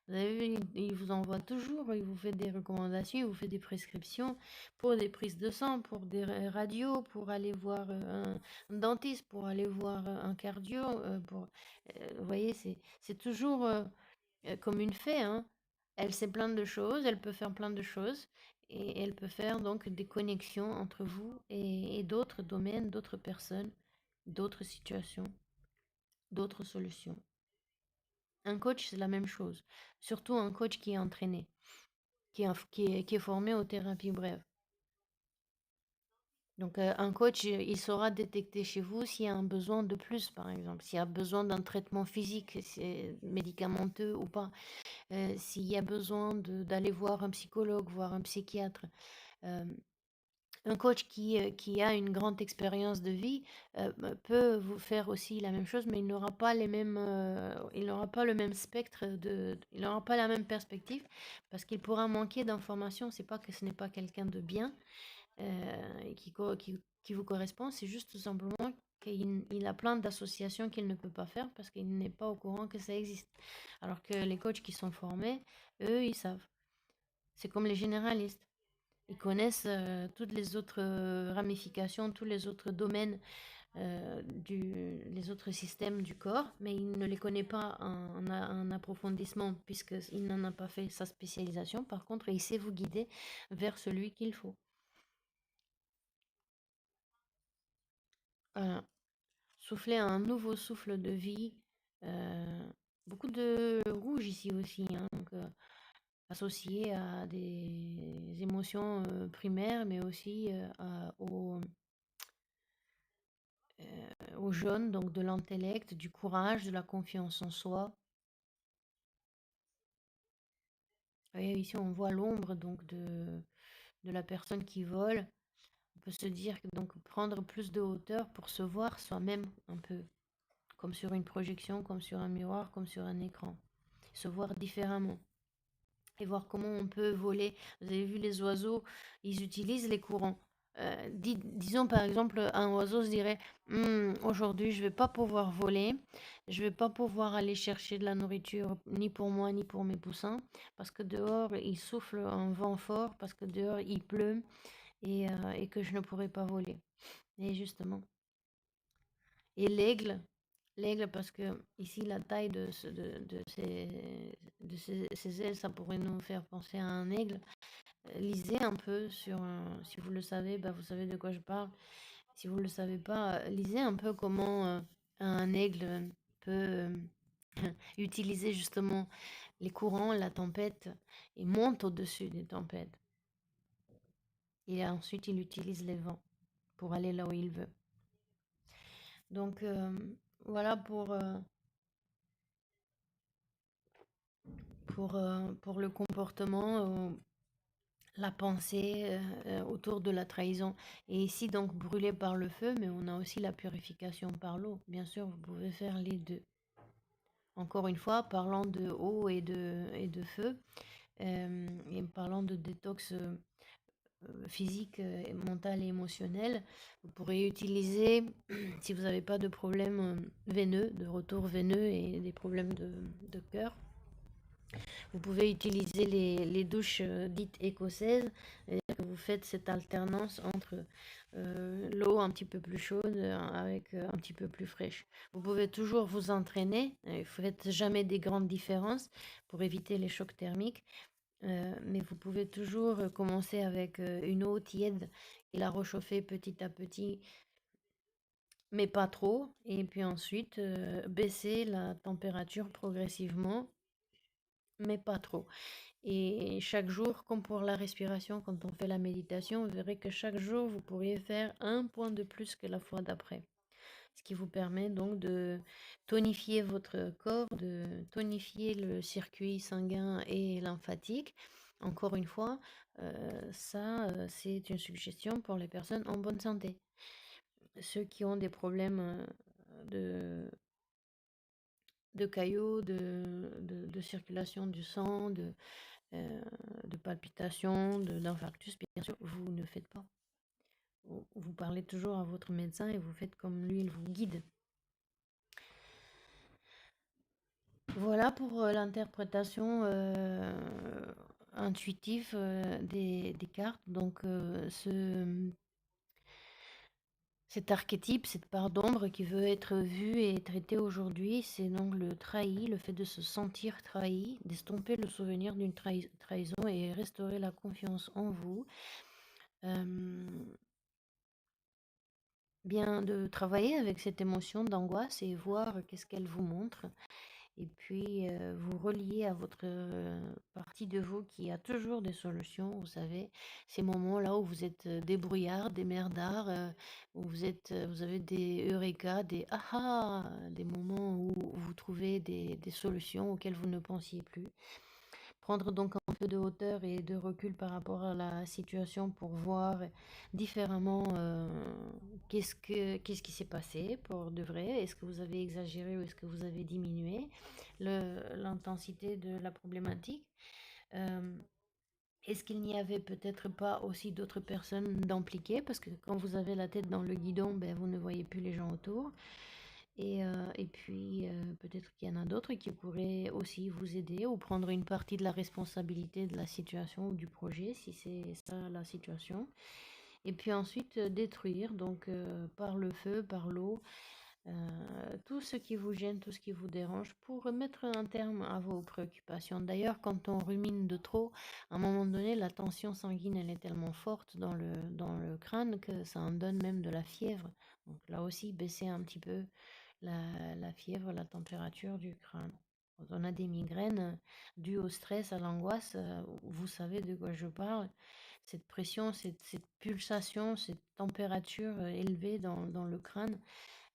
Vous avez vu, il vous envoie toujours, il vous fait des recommandations, il vous fait des prescriptions pour des prises de sang, pour des radios, pour aller voir un dentiste, pour aller voir un cardio. Vous voyez, c'est toujours comme une fée, hein. Elle sait plein de choses, elle peut faire plein de choses, et elle peut faire donc des connexions entre vous et d'autres domaines, d'autres personnes, d'autres situations, d'autres solutions. Un coach, c'est la même chose. Surtout un coach qui est entraîné, qui est formé aux thérapies brèves. Donc, un coach, il saura détecter chez vous s'il y a un besoin de plus, par exemple, s'il y a besoin d'un traitement physique, médicamenteux ou pas. S'il y a besoin d'aller voir un psychologue, voir un psychiatre. Euh, un coach qui a une grande expérience de vie peut vous faire aussi la même chose, mais il n'aura pas les mêmes, il n'aura pas le même spectre il n'aura pas la même perspective parce qu'il pourra manquer d'informations. C'est pas que ce n'est pas quelqu'un de bien qui vous correspond, c'est juste tout simplement qu'il a plein d'associations qu'il ne peut pas faire parce qu'il n'est pas au courant que ça existe. Alors que les coachs qui sont formés, eux, ils savent. C'est comme les généralistes. Ils connaissent toutes les autres ramifications, tous les autres domaines, les autres systèmes du corps, mais il ne les connaît pas en approfondissement puisqu'il n'en a pas fait sa spécialisation. Par contre, il sait vous guider vers celui qu'il faut. Voilà. Souffler un nouveau souffle de vie. euh, Beaucoup de rouge ici aussi, hein, donc, associé à des émotions primaires, mais aussi au jaune, donc de l'intellect, du courage, de la confiance en soi. Et ici, on voit l'ombre donc de la personne qui vole. On peut se dire que donc prendre plus de hauteur pour se voir soi-même un peu, comme sur une projection, comme sur un miroir, comme sur un écran. Se voir différemment et voir comment on peut voler. Vous avez vu les oiseaux, ils utilisent les courants. Disons par exemple, un oiseau se dirait aujourd'hui je vais pas pouvoir voler, je vais pas pouvoir aller chercher de la nourriture ni pour moi ni pour mes poussins, parce que dehors il souffle un vent fort, parce que dehors il pleut et que je ne pourrai pas voler. Et justement. Et l'aigle parce que ici la taille de ses ailes, ça pourrait nous faire penser à un aigle. Lisez un peu si vous le savez, bah, vous savez de quoi je parle. Si vous ne le savez pas, lisez un peu comment un aigle peut utiliser justement les courants, la tempête, et monte au-dessus des tempêtes. Et ensuite, il utilise les vents pour aller là où il veut. Donc, voilà pour le comportement, la pensée autour de la trahison. Et ici, donc, brûlé par le feu, mais on a aussi la purification par l'eau. Bien sûr, vous pouvez faire les deux. Encore une fois, parlant de eau et de feu, et parlant de détox physique, mental et émotionnel, vous pourrez utiliser, si vous n'avez pas de problème veineux, de retour veineux et des problèmes de cœur, vous pouvez utiliser les douches dites écossaises, c'est-à-dire que vous faites cette alternance entre l'eau un petit peu plus chaude avec un petit peu plus fraîche. Vous pouvez toujours vous entraîner, ne faites jamais des grandes différences pour éviter les chocs thermiques, mais vous pouvez toujours commencer avec une eau tiède et la réchauffer petit à petit, mais pas trop, et puis ensuite baisser la température progressivement, mais pas trop. Et chaque jour, comme pour la respiration, quand on fait la méditation, vous verrez que chaque jour, vous pourriez faire un point de plus que la fois d'après. Ce qui vous permet donc de tonifier votre corps, de tonifier le circuit sanguin et lymphatique. Encore une fois, ça, c'est une suggestion pour les personnes en bonne santé. Ceux qui ont des problèmes de caillots, de circulation du sang, de palpitations, d'infarctus, bien sûr, vous ne faites pas. Vous parlez toujours à votre médecin et vous faites comme lui, il vous guide. Voilà pour l'interprétation intuitive des cartes. Donc, cet archétype, cette part d'ombre qui veut être vue et traitée aujourd'hui, c'est donc le trahi, le fait de se sentir trahi, d'estomper le souvenir d'une trahison et restaurer la confiance en vous. Bien de travailler avec cette émotion d'angoisse et voir qu'est-ce qu'elle vous montre. Et puis vous relier à votre partie de vous qui a toujours des solutions. Vous savez, ces moments-là où vous êtes débrouillard, des merdards, où vous avez des eureka, des aha, des moments où vous trouvez des solutions auxquelles vous ne pensiez plus. Prendre donc un peu de hauteur et de recul par rapport à la situation pour voir différemment qu'est-ce qui s'est passé pour de vrai. Est-ce que vous avez exagéré ou est-ce que vous avez diminué l'intensité de la problématique? Euh, Est-ce qu'il n'y avait peut-être pas aussi d'autres personnes d'impliquées? Parce que quand vous avez la tête dans le guidon, ben, vous ne voyez plus les gens autour. Et puis, peut-être qu'il y en a d'autres qui pourraient aussi vous aider ou prendre une partie de la responsabilité de la situation ou du projet, si c'est ça la situation. Et puis ensuite, détruire, donc par le feu, par l'eau, tout ce qui vous gêne, tout ce qui vous dérange, pour mettre un terme à vos préoccupations. D'ailleurs, quand on rumine de trop, à un moment donné, la tension sanguine, elle est tellement forte dans le crâne que ça en donne même de la fièvre. Donc là aussi, baisser un petit peu la fièvre, la température du crâne. Quand on a des migraines dues au stress, à l'angoisse, vous savez de quoi je parle. Cette pression, cette pulsation, cette température élevée dans le crâne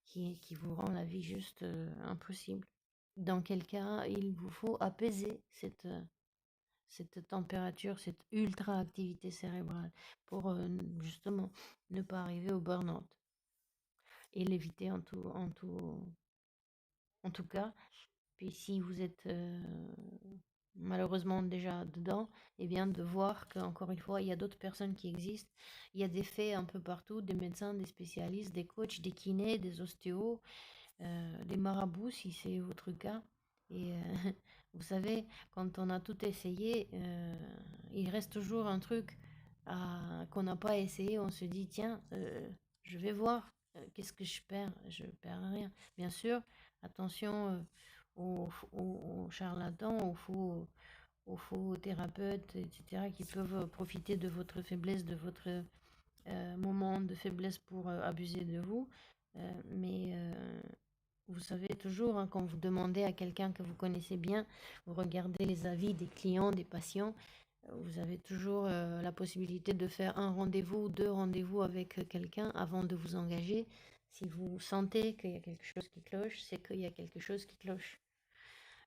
qui vous rend la vie juste impossible. Dans quel cas, il vous faut apaiser cette température, cette ultra-activité cérébrale pour justement ne pas arriver au burn-out et l'éviter en tout cas. Puis si vous êtes malheureusement déjà dedans, eh bien de voir qu'encore une fois, il y a d'autres personnes qui existent. Il y a des faits un peu partout, des médecins, des spécialistes, des coachs, des kinés, des ostéos, des marabouts si c'est votre cas. Et vous savez, quand on a tout essayé, il reste toujours un truc qu'on n'a pas essayé. On se dit, tiens, je vais voir, qu'est-ce que je perds? Je perds rien. Bien sûr, attention aux charlatans, aux faux thérapeutes, etc., qui peuvent profiter de votre faiblesse, de votre moment de faiblesse pour abuser de vous. Mais vous savez toujours, hein, quand vous demandez à quelqu'un que vous connaissez bien, vous regardez les avis des clients, des patients, vous avez toujours la possibilité de faire un rendez-vous ou deux rendez-vous avec quelqu'un avant de vous engager. Si vous sentez qu'il y a quelque chose qui cloche, c'est qu'il y a quelque chose qui cloche.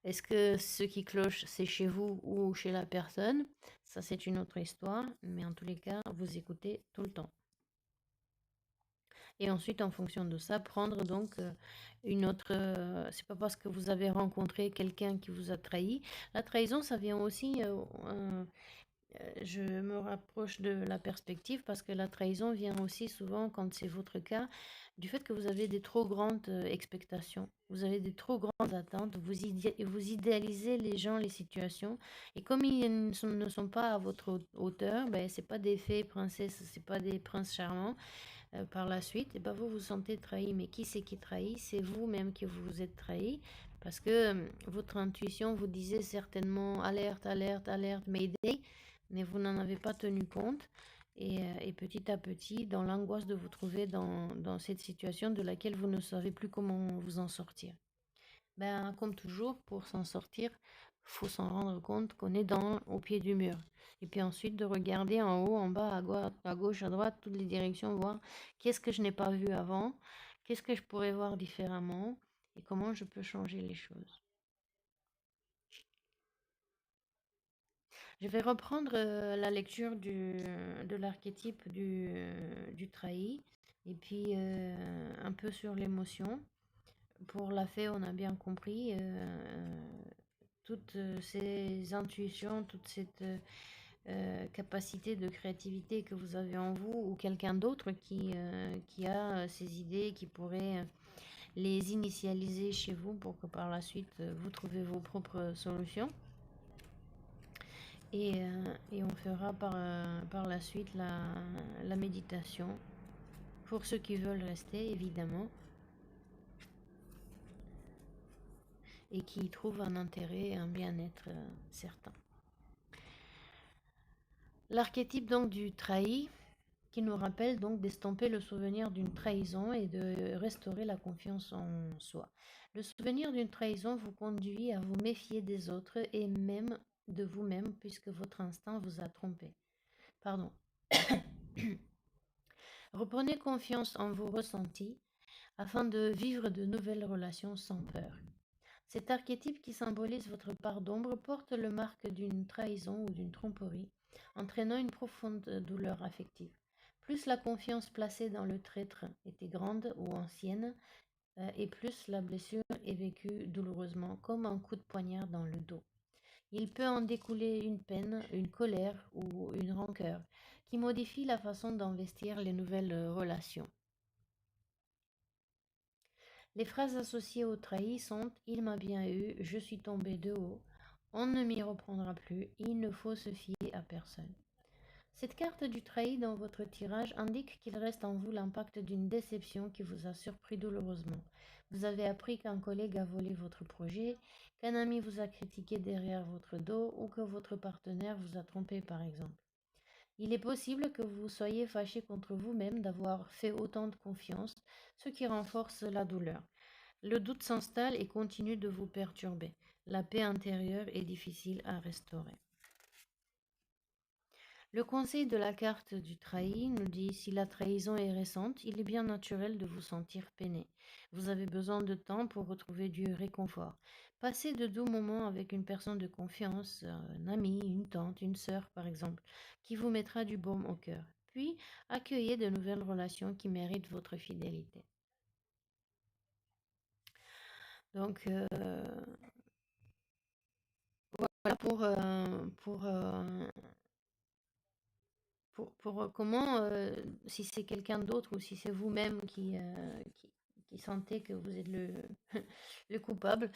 Est-ce que ce qui cloche, c'est chez vous ou chez la personne? Ça, c'est une autre histoire, mais en tous les cas, vous écoutez tout le temps. Et ensuite, en fonction de ça, prendre donc une autre. C'est pas parce que vous avez rencontré quelqu'un qui vous a trahi. La trahison, ça vient aussi. Je me rapproche de la perspective parce que la trahison vient aussi souvent, quand c'est votre cas, du fait que vous avez des trop grandes expectations. Vous avez des trop grandes attentes. Vous idéalisez les gens, les situations. Et comme ils ne sont pas à votre hauteur, ben, c'est pas des fées princesses, c'est pas des princes charmants par la suite, et ben vous vous sentez trahi. Mais qui c'est qui trahit? C'est vous-même qui vous êtes trahi. Parce que votre intuition vous disait certainement alerte, alerte, alerte, mayday, mais vous n'en avez pas tenu compte. Et petit à petit, dans l'angoisse de vous trouver dans cette situation de laquelle vous ne savez plus comment vous en sortir. Ben, comme toujours, pour s'en sortir, faut s'en rendre compte qu'on est au pied du mur. Et puis ensuite, de regarder en haut, en bas, à gauche, à droite, toutes les directions, voir qu'est-ce que je n'ai pas vu avant, qu'est-ce que je pourrais voir différemment et comment je peux changer les choses. Je vais reprendre la lecture de l'archétype du trahi et puis un peu sur l'émotion. Pour la fée, on a bien compris toutes ces intuitions, toute cette capacité de créativité que vous avez en vous ou quelqu'un d'autre qui a ces idées, qui pourrait les initialiser chez vous pour que par la suite vous trouviez vos propres solutions. Et on fera par la suite la méditation pour ceux qui veulent rester évidemment et qui y trouvent un intérêt et un bien-être certain. L'archétype donc du trahi qui nous rappelle donc d'estomper le souvenir d'une trahison et de restaurer la confiance en soi. Le souvenir d'une trahison vous conduit à vous méfier des autres et même de vous-même puisque votre instinct vous a trompé. Pardon. Reprenez confiance en vos ressentis afin de vivre de nouvelles relations sans peur. Cet archétype qui symbolise votre part d'ombre porte le marque d'une trahison ou d'une tromperie, entraînant une profonde douleur affective. Plus la confiance placée dans le traître était grande ou ancienne, et plus la blessure est vécue douloureusement, comme un coup de poignard dans le dos. Il peut en découler une peine, une colère ou une rancœur qui modifie la façon d'investir les nouvelles relations. Les phrases associées au trahi sont «il m'a bien eu», «je suis tombé de haut», «on ne m'y reprendra plus», «il ne faut se fier à personne». Cette carte du trahi dans votre tirage indique qu'il reste en vous l'impact d'une déception qui vous a surpris douloureusement. Vous avez appris qu'un collègue a volé votre projet, qu'un ami vous a critiqué derrière votre dos ou que votre partenaire vous a trompé par exemple. Il est possible que vous soyez fâché contre vous-même d'avoir fait autant de confiance, ce qui renforce la douleur. Le doute s'installe et continue de vous perturber. La paix intérieure est difficile à restaurer. Le conseil de la carte du trahi nous dit si la trahison est récente, il est bien naturel de vous sentir peiné. Vous avez besoin de temps pour retrouver du réconfort. Passez de doux moments avec une personne de confiance, un ami, une tante, une sœur par exemple, qui vous mettra du baume au cœur. Puis, accueillez de nouvelles relations qui méritent votre fidélité. Donc, voilà pour comment, si c'est quelqu'un d'autre ou si c'est vous-même qui sentez que vous êtes le, le coupable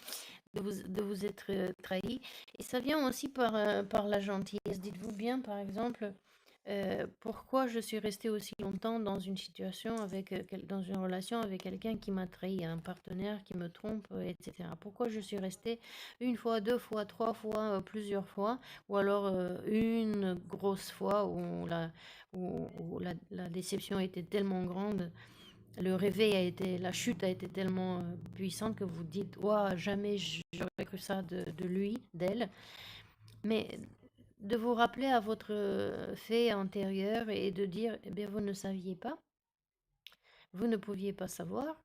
de vous être trahi. Et ça vient aussi par la gentillesse. Dites-vous bien, par exemple, pourquoi je suis restée aussi longtemps dans une situation dans une relation avec quelqu'un qui m'a trahi, un partenaire qui me trompe, etc. Pourquoi je suis restée une fois, deux fois, trois fois, plusieurs fois, ou alors une grosse fois où la déception était tellement grande, le réveil la chute a été tellement puissante que vous dites, ouah, jamais j'aurais cru ça de lui, d'elle. Mais de vous rappeler à votre fait antérieur et de dire, eh bien, vous ne saviez pas, vous ne pouviez pas savoir,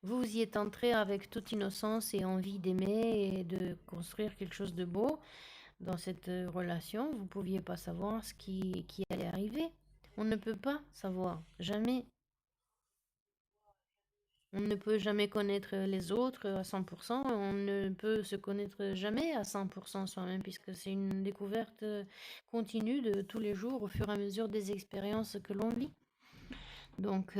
vous y êtes entré avec toute innocence et envie d'aimer et de construire quelque chose de beau dans cette relation, vous ne pouviez pas savoir ce qui allait arriver. On ne peut pas savoir, jamais. On ne peut jamais connaître les autres à 100%, on ne peut se connaître jamais à 100% soi-même, puisque c'est une découverte continue de tous les jours au fur et à mesure des expériences que l'on vit. Donc,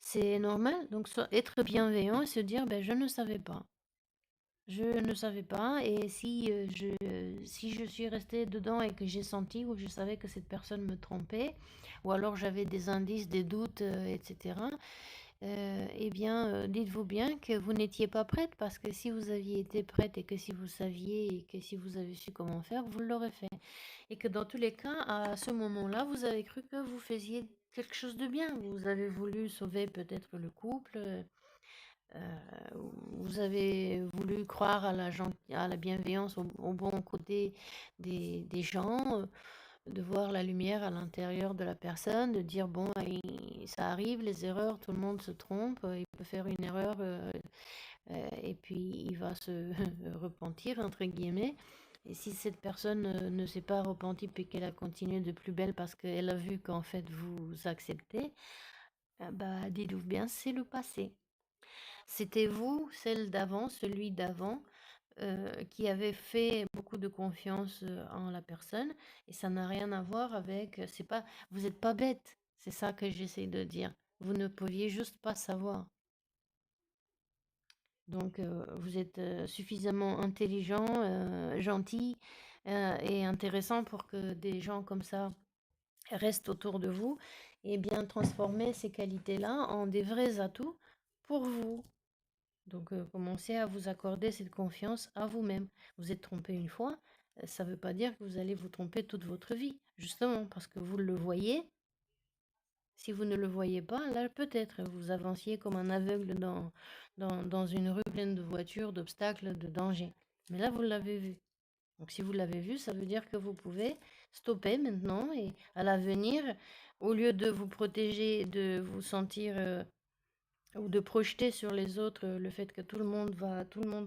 c'est normal. Donc, être bienveillant et se dire, ben, je ne savais pas. Je ne savais pas, et si je suis restée dedans et que j'ai senti ou je savais que cette personne me trompait, ou alors j'avais des indices, des doutes, etc., eh bien, dites-vous bien que vous n'étiez pas prête, parce que si vous aviez été prête et que si vous saviez et que si vous avez su comment faire, vous l'aurez fait. Et que dans tous les cas, à ce moment-là, vous avez cru que vous faisiez quelque chose de bien. Vous avez voulu sauver peut-être le couple, vous avez voulu croire à la bienveillance, au bon côté des gens, de voir la lumière à l'intérieur de la personne, de dire bon, ça arrive, les erreurs, tout le monde se trompe, il peut faire une erreur et puis il va se repentir, entre guillemets. Et si cette personne ne s'est pas repentie puis qu'elle a continué de plus belle parce qu'elle a vu qu'en fait vous acceptez, bah dites-vous bien, c'est le passé. C'était vous, celle d'avant, celui d'avant, qui avait fait beaucoup de confiance en la personne, et ça n'a rien à voir avec, c'est pas, vous n'êtes pas bête, c'est ça que j'essaie de dire. Vous ne pouviez juste pas savoir. Donc vous êtes suffisamment intelligent, gentil et intéressant pour que des gens comme ça restent autour de vous, et bien transformer ces qualités-là en des vrais atouts pour vous. Donc, commencez à vous accorder cette confiance à vous-même. Vous êtes trompé une fois, ça ne veut pas dire que vous allez vous tromper toute votre vie, justement, parce que vous le voyez. Si vous ne le voyez pas, là, peut-être, vous avanciez comme un aveugle dans une rue pleine de voitures, d'obstacles, de dangers. Mais là, vous l'avez vu. Donc, si vous l'avez vu, ça veut dire que vous pouvez stopper maintenant et à l'avenir, au lieu de vous protéger, de vous sentir ou de projeter sur les autres le fait que tout le monde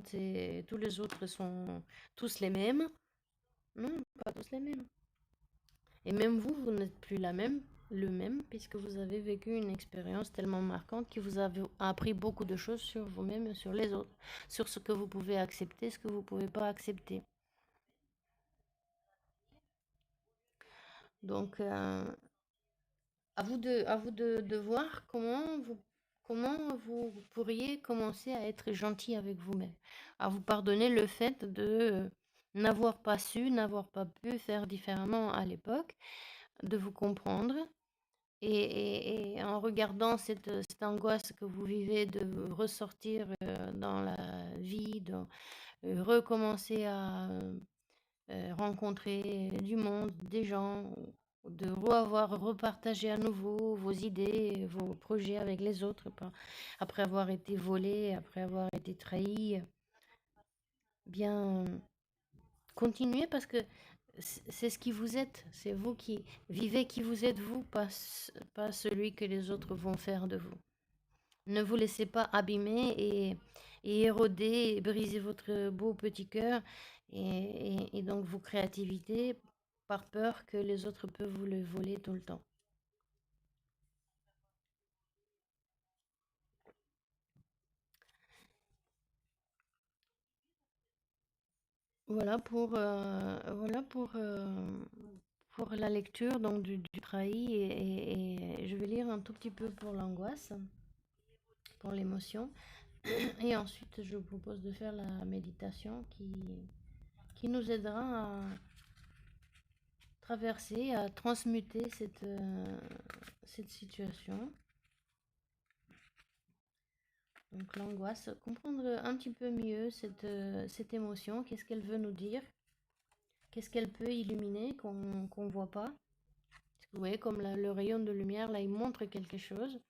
c'est, tous les autres sont tous les mêmes. Non, pas tous les mêmes. Et même vous, vous n'êtes plus le même, puisque vous avez vécu une expérience tellement marquante qui vous a appris beaucoup de choses sur vous-même et sur les autres, sur ce que vous pouvez accepter, ce que vous ne pouvez pas accepter. Donc, à vous de voir comment vous pourriez commencer à être gentil avec vous-même, à vous pardonner le fait de n'avoir pas su, n'avoir pas pu faire différemment à l'époque, de vous comprendre et en regardant cette angoisse que vous vivez de ressortir dans la vie, de recommencer à rencontrer du monde, des gens, de avoir repartagé à nouveau vos idées, vos projets avec les autres, après avoir été volé, après avoir été trahi. Bien, continuez parce que c'est ce qui vous êtes, c'est vous qui vivez qui vous êtes vous, pas celui que les autres vont faire de vous. Ne vous laissez pas abîmer et éroder et briser votre beau petit cœur et donc vos créativités par peur que les autres peuvent vous le voler tout le temps. Voilà pour la lecture donc du trahi et je vais lire un tout petit peu pour l'angoisse, pour l'émotion. Et ensuite, je vous propose de faire la méditation qui nous aidera à traverser, à transmuter cette situation. Donc l'angoisse, comprendre un petit peu mieux cette émotion, qu'est-ce qu'elle veut nous dire, qu'est-ce qu'elle peut illuminer qu'on ne voit pas. Vous voyez, comme le rayon de lumière, là, il montre quelque chose.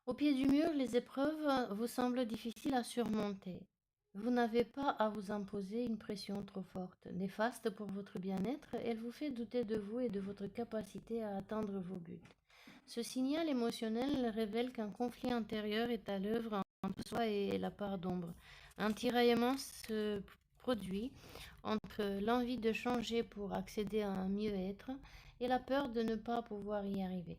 Au pied du mur, les épreuves vous semblent difficiles à surmonter. Vous n'avez pas à vous imposer une pression trop forte, néfaste pour votre bien-être, elle vous fait douter de vous et de votre capacité à atteindre vos buts. Ce signal émotionnel révèle qu'un conflit intérieur est à l'œuvre entre soi et la part d'ombre. Un tiraillement se produit entre l'envie de changer pour accéder à un mieux-être et la peur de ne pas pouvoir y arriver.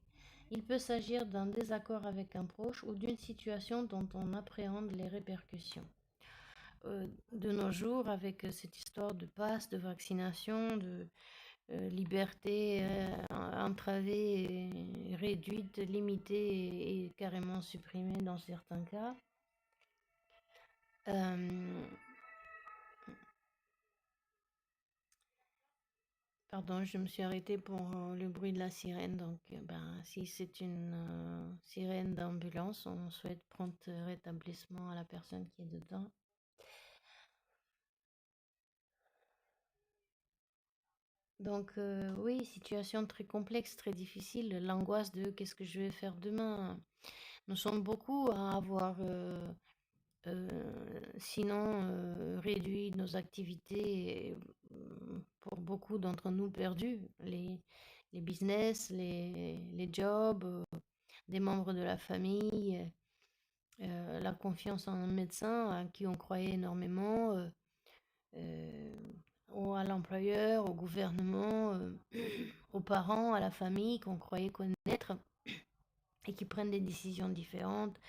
Il peut s'agir d'un désaccord avec un proche ou d'une situation dont on appréhende les répercussions. De nos jours, avec cette histoire de passe, de vaccination, de liberté entravée, réduite, limitée et carrément supprimée dans certains cas. Euh, Pardon, je me suis arrêtée pour le bruit de la sirène. Donc, ben, si c'est une sirène d'ambulance, on souhaite prompt rétablissement à la personne qui est dedans. Donc, oui, situation très complexe, très difficile. L'angoisse de qu'est-ce que je vais faire demain. Nous sommes beaucoup à avoir, sinon, réduit nos activités et, pour beaucoup d'entre nous perdus. Les business, les jobs, des membres de la famille, la confiance en un médecin à qui on croyait énormément, euh, à l'employeur, au gouvernement, aux parents, à la famille qu'on croyait connaître et qui prennent des décisions différentes.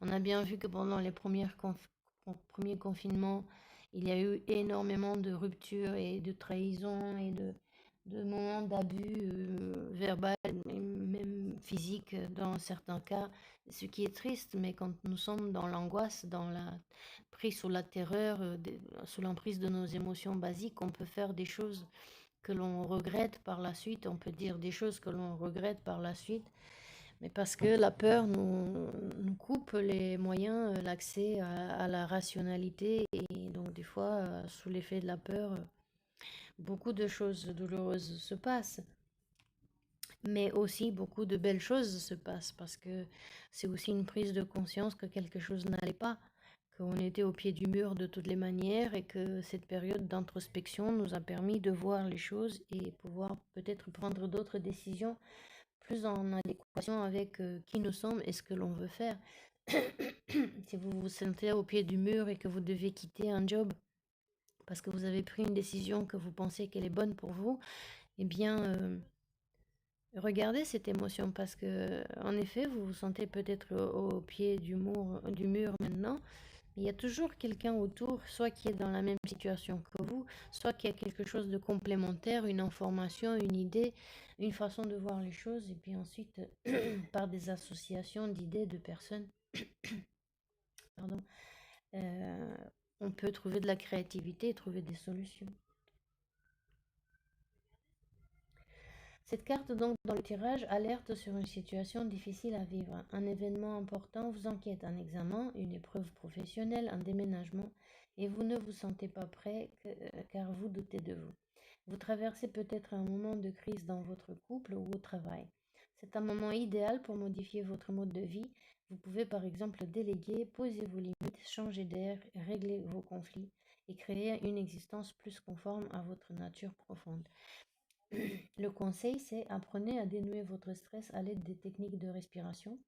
On a bien vu que pendant les premiers confinements, il y a eu énormément de ruptures et de trahisons et de moments d'abus verbal et même physique dans certains cas, ce qui est triste, mais quand nous sommes dans l'angoisse, dans la prise sous la terreur, sous l'emprise de nos émotions basiques, on peut faire des choses que l'on regrette par la suite, on peut dire des choses que l'on regrette par la suite, mais parce que la peur nous coupe les moyens, l'accès à la rationalité, et donc des fois, sous l'effet de la peur, beaucoup de choses douloureuses se passent, mais aussi beaucoup de belles choses se passent, parce que c'est aussi une prise de conscience que quelque chose n'allait pas, qu'on était au pied du mur de toutes les manières, et que cette période d'introspection nous a permis de voir les choses et pouvoir peut-être prendre d'autres décisions plus en adéquation avec qui nous sommes et ce que l'on veut faire. Si vous vous sentez au pied du mur et que vous devez quitter un job parce que vous avez pris une décision que vous pensez qu'elle est bonne pour vous, eh bien, regardez cette émotion parce que, en effet, vous vous sentez peut-être au pied du mur maintenant, Il y a toujours quelqu'un autour, soit qui est dans la même situation que vous, soit qui a quelque chose de complémentaire, une information, une idée, une façon de voir les choses, et puis ensuite, par des associations d'idées, de personnes, pardon, euh, on peut trouver de la créativité et trouver des solutions. Cette carte, donc, dans le tirage, alerte sur une situation difficile à vivre. Un événement important vous inquiète, un examen, une épreuve professionnelle, un déménagement, et vous ne vous sentez pas prêt car vous doutez de vous. Vous traversez peut-être un moment de crise dans votre couple ou au travail. C'est un moment idéal pour modifier votre mode de vie. Vous pouvez par exemple déléguer, poser vos limites, changer d'air, régler vos conflits et créer une existence plus conforme à votre nature profonde. Le conseil, c'est apprenez à dénouer votre stress à l'aide des techniques de respiration.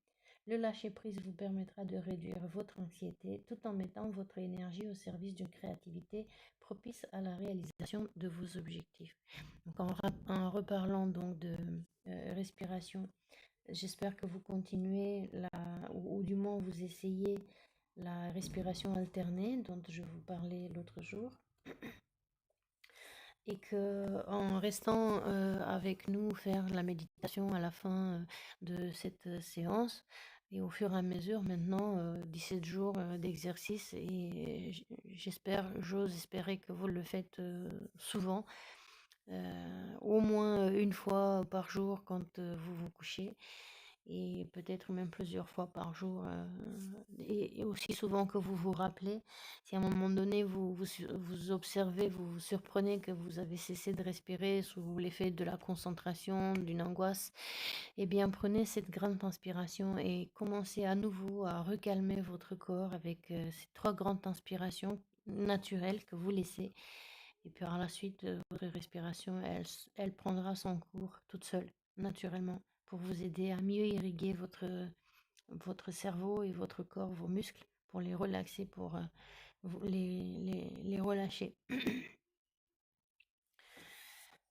Le lâcher-prise vous permettra de réduire votre anxiété tout en mettant votre énergie au service d'une créativité propice à la réalisation de vos objectifs. Donc en reparlant donc de respiration, j'espère que vous continuez ou du moins vous essayez la respiration alternée dont je vous parlais l'autre jour et que en restant avec nous faire la méditation à la fin de cette séance et au fur et à mesure maintenant 17 jours d'exercice et j'ose espérer que vous le faites souvent au moins une fois par jour quand vous vous couchez et peut-être même plusieurs fois par jour et aussi souvent que vous vous rappelez. Si à un moment donné vous observez, vous vous surprenez que vous avez cessé de respirer sous l'effet de la concentration, d'une angoisse, eh bien prenez cette grande inspiration et commencez à nouveau à recalmer votre corps avec ces 3 grandes inspirations naturelles que vous laissez. Et puis par la suite, votre respiration, elle prendra son cours toute seule, naturellement, pour vous aider à mieux irriguer votre cerveau et votre corps, vos muscles, pour les relaxer, pour les relâcher.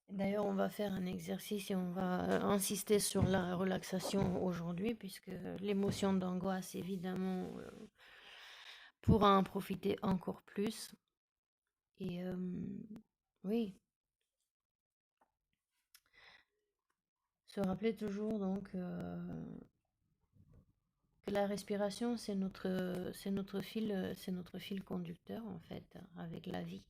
D'ailleurs, on va faire un exercice et on va insister sur la relaxation aujourd'hui, puisque l'émotion d'angoisse, évidemment, pourra en profiter encore plus. Et oui, se rappeler toujours donc que la respiration, c'est notre fil conducteur en fait avec la vie.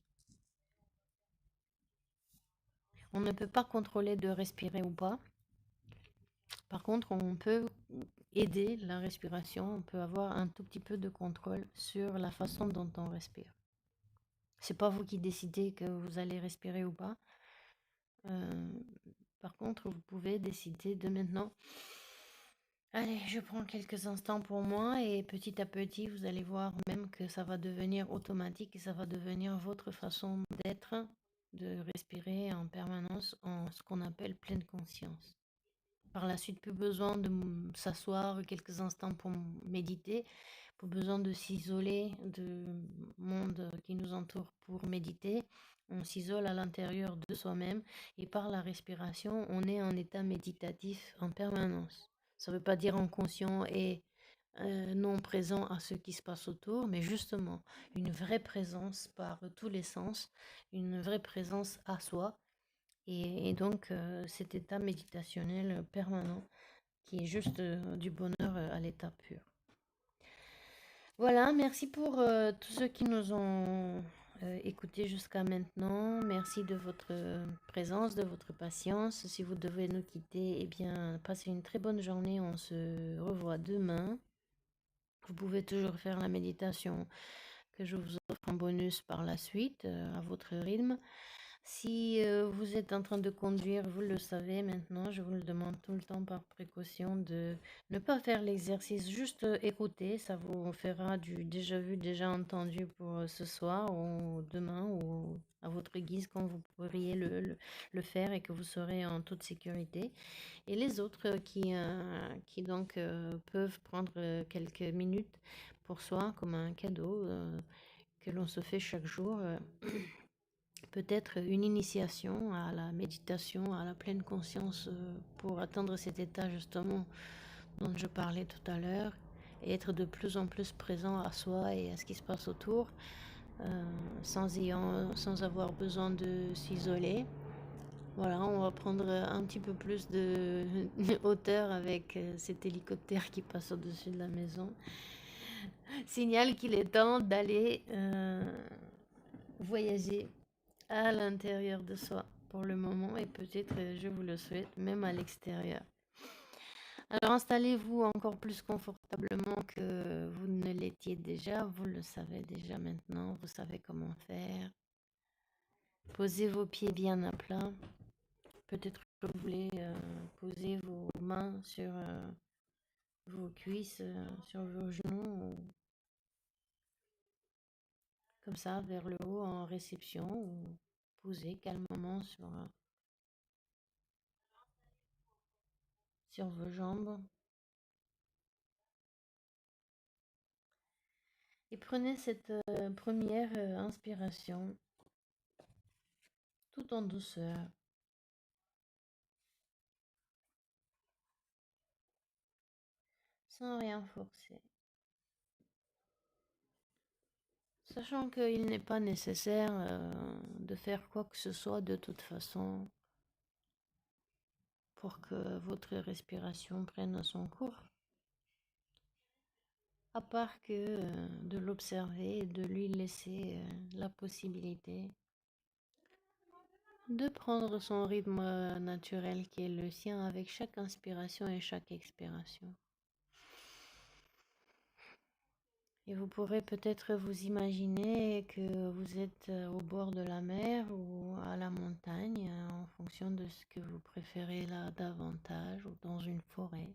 On ne peut pas contrôler de respirer ou pas. Par contre, on peut aider la respiration, on peut avoir un tout petit peu de contrôle sur la façon dont on respire. C'est pas vous qui décidez que vous allez respirer ou pas. Par contre, vous pouvez décider de maintenant, allez, je prends quelques instants pour moi et petit à petit, vous allez voir même que ça va devenir automatique et ça va devenir votre façon d'être, de respirer en permanence en ce qu'on appelle pleine conscience. Par la suite, plus besoin de s'asseoir quelques instants pour méditer, pas besoin de s'isoler du monde qui nous entoure pour méditer. On s'isole à l'intérieur de soi-même et par la respiration, on est en état méditatif en permanence. Ça ne veut pas dire inconscient et non présent à ce qui se passe autour, mais justement une vraie présence par tous les sens, une vraie présence à soi et donc cet état méditationnel permanent qui est juste du bonheur à l'état pur. Voilà, merci pour tous ceux qui nous ont écoutés jusqu'à maintenant. Merci de votre présence, de votre patience. Si vous devez nous quitter, eh bien, passez une très bonne journée. On se revoit demain. Vous pouvez toujours faire la méditation que je vous offre en bonus par la suite, à votre rythme. Si vous êtes en train de conduire, vous le savez maintenant, je vous le demande tout le temps par précaution de ne pas faire l'exercice, juste écouter, ça vous fera du déjà vu, déjà entendu pour ce soir ou demain ou à votre guise quand vous pourriez le faire et que vous serez en toute sécurité. Et les autres qui donc peuvent prendre quelques minutes pour soi comme un cadeau que l'on se fait chaque jour. Peut-être une initiation à la méditation, à la pleine conscience pour atteindre cet état justement dont je parlais tout à l'heure et être de plus en plus présent à soi et à ce qui se passe autour, sans avoir besoin de s'isoler. Voilà, on va prendre un petit peu plus de hauteur avec cet hélicoptère qui passe au-dessus de la maison. Signale qu'il est temps d'aller voyager à l'intérieur de soi pour le moment et peut-être, je vous le souhaite, même à l'extérieur. Alors installez-vous encore plus confortablement que vous ne l'étiez déjà, vous le savez déjà maintenant, vous savez comment faire. Posez vos pieds bien à plat. Peut-être que vous voulez poser vos mains sur vos cuisses, sur vos genoux, comme ça, vers le haut en réception, ou poser calmement sur vos jambes. Et prenez cette première inspiration tout en douceur, sans rien forcer. Sachant qu'il n'est pas nécessaire de faire quoi que ce soit de toute façon pour que votre respiration prenne son cours, à part que de l'observer et de lui laisser la possibilité de prendre son rythme naturel qui est le sien avec chaque inspiration et chaque expiration. Et vous pourrez peut-être vous imaginer que vous êtes au bord de la mer ou à la montagne, en fonction de ce que vous préférez là davantage, ou dans une forêt.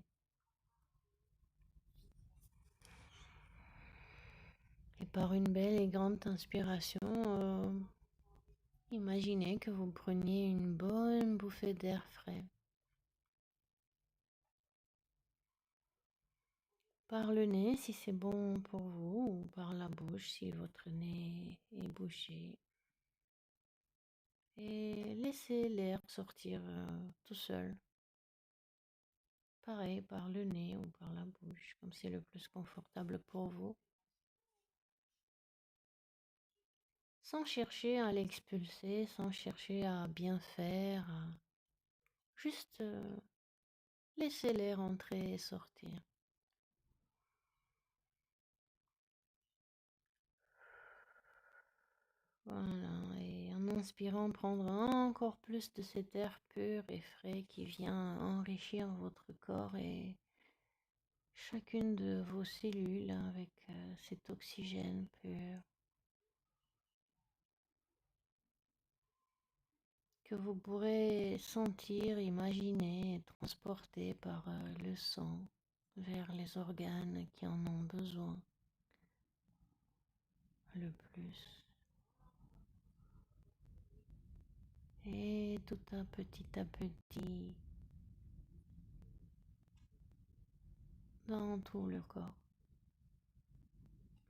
Et par une belle et grande inspiration, imaginez que vous preniez une bonne bouffée d'air frais. Par le nez si c'est bon pour vous, ou par la bouche si votre nez est bouché. Et laissez l'air sortir tout seul. Pareil, par le nez ou par la bouche, comme c'est le plus confortable pour vous. Sans chercher à l'expulser, sans chercher à bien faire. Juste laissez l'air entrer et sortir. Voilà, et en inspirant, prendre encore plus de cet air pur et frais qui vient enrichir votre corps et chacune de vos cellules avec cet oxygène pur que vous pourrez sentir, imaginer et transporter par le sang vers les organes qui en ont besoin le plus. Et tout à petit dans tout le corps.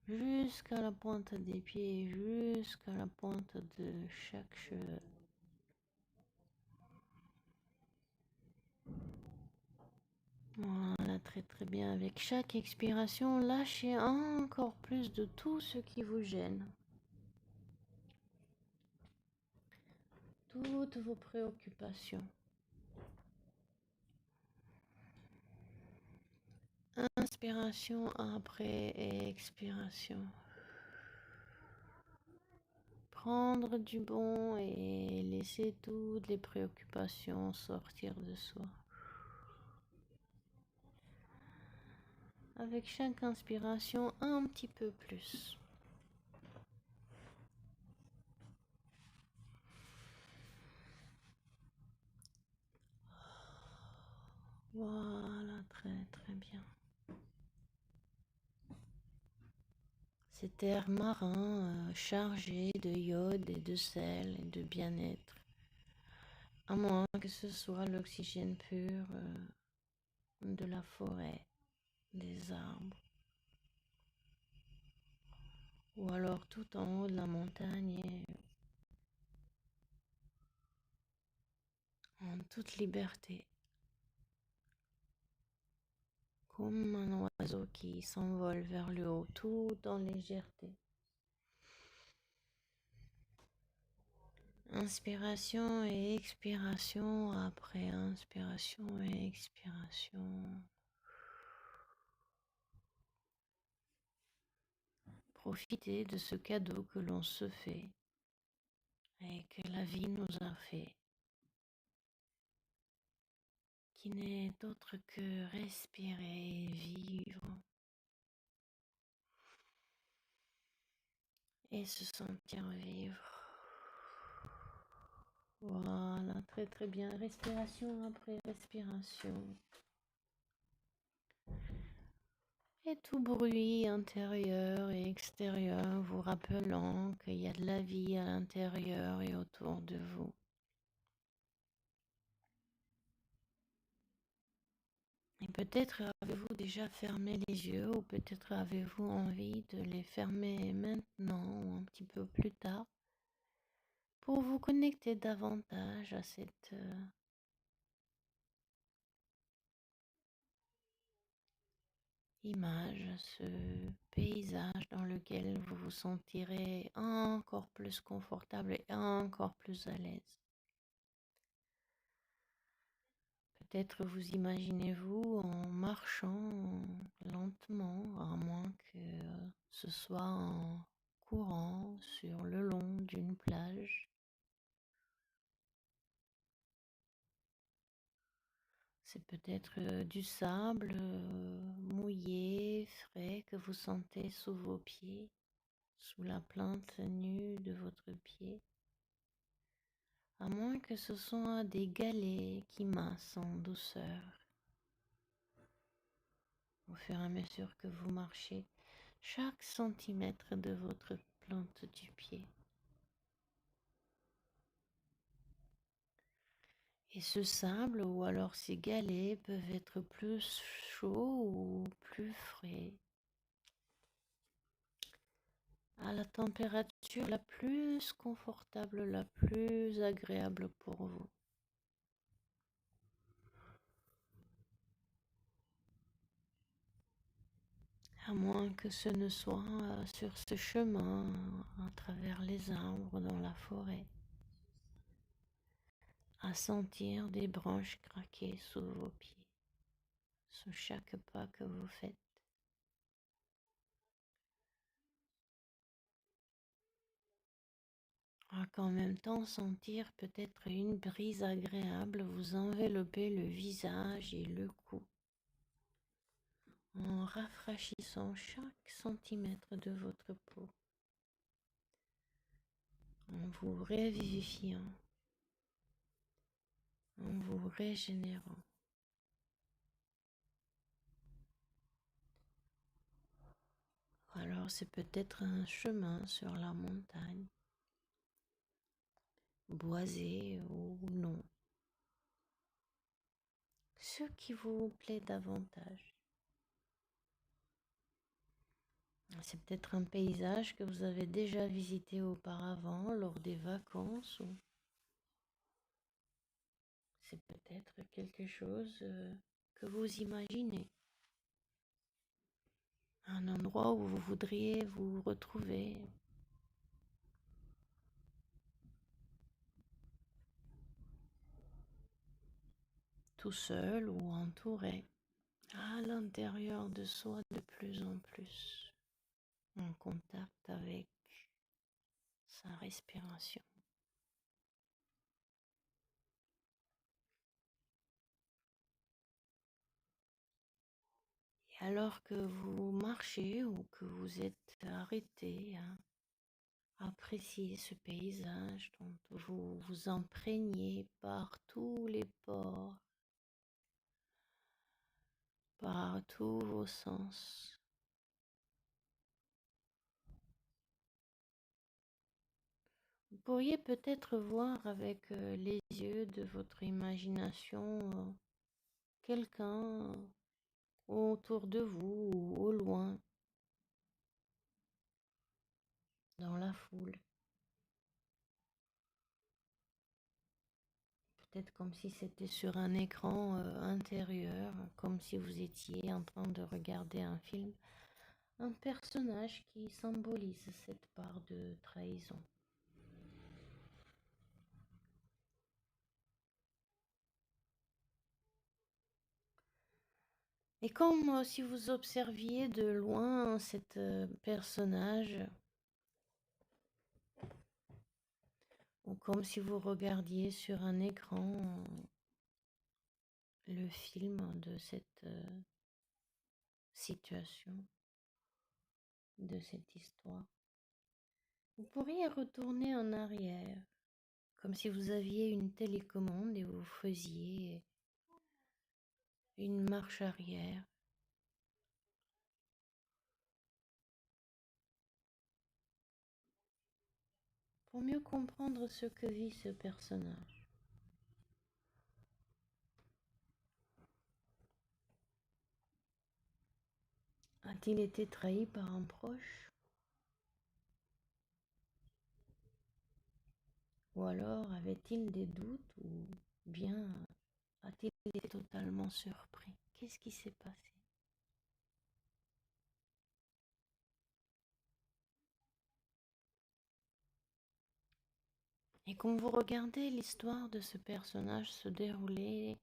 Jusqu'à la pointe des pieds, jusqu'à la pointe de chaque cheveu. Voilà, très très bien. Avec chaque expiration, lâchez encore plus de tout ce qui vous gêne. Toutes vos préoccupations. Inspiration après expiration. Prendre du bon et laisser toutes les préoccupations sortir de soi. Avec chaque inspiration, un petit peu plus. Voilà, très très bien. Cet air marin chargé de iode et de sel et de bien-être. À moins que ce soit l'oxygène pur de la forêt, des arbres. Ou alors tout en haut de la montagne et en toute liberté. comme un oiseau qui s'envole vers le haut, tout en légèreté. Inspiration et expiration, après inspiration et expiration. Profitez de ce cadeau que l'on se fait et que la vie nous a fait, qui n'est autre que respirer et vivre et se sentir vivre. Voilà, très très bien. Respiration après respiration. Et tout bruit intérieur et extérieur vous rappelant qu'il y a de la vie à l'intérieur et autour de vous. Et peut-être avez-vous déjà fermé les yeux ou peut-être avez-vous envie de les fermer maintenant ou un petit peu plus tard pour vous connecter davantage à cette image, ce paysage dans lequel vous vous sentirez encore plus confortable et encore plus à l'aise. Peut-être vous imaginez-vous en marchant lentement, à moins que ce soit en courant sur le long d'une plage. C'est peut-être du sable mouillé, frais que vous sentez sous vos pieds, sous la plante nue de votre pied. À moins que ce soit des galets qui massent en douceur au fur et à mesure que vous marchez chaque centimètre de votre plante du pied. Et ce sable ou alors ces galets peuvent être plus chauds ou plus frais, à la température la plus confortable, la plus agréable pour vous. À moins que ce ne soit sur ce chemin à travers les arbres dans la forêt, à sentir des branches craquer sous vos pieds, sous chaque pas que vous faites. À qu'en même temps sentir peut-être une brise agréable vous envelopper le visage et le cou, en rafraîchissant chaque centimètre de votre peau, en vous revivifiant, en vous régénérant. Alors c'est peut-être un chemin sur la montagne, boisé ou non, ce qui vous plaît davantage. C'est peut-être un paysage que vous avez déjà visité auparavant lors des vacances ou c'est peut-être quelque chose que vous imaginez. Un endroit où vous voudriez vous retrouver tout seul ou entouré, à l'intérieur de soi de plus en plus, en contact avec sa respiration. Et alors que vous marchez ou que vous êtes arrêté à apprécier ce paysage dont vous vous imprégnez par tous les pores, par tous vos sens, vous pourriez peut-être voir avec les yeux de votre imagination quelqu'un autour de vous ou au loin, dans la foule. peut-être comme si c'était sur un écran intérieur, comme si vous étiez en train de regarder un film, un personnage qui symbolise cette part de trahison. Et comme si vous observiez de loin cet personnage, ou comme si vous regardiez sur un écran le film de cette situation, de cette histoire, vous pourriez retourner en arrière, comme si vous aviez une télécommande et vous faisiez une marche arrière pour mieux comprendre ce que vit ce personnage. A-t-il été trahi par un proche? Ou alors avait-il des doutes ou bien a-t-il été totalement surpris? Qu'est-ce qui s'est passé? Et quand vous regardez l'histoire de ce personnage se dérouler,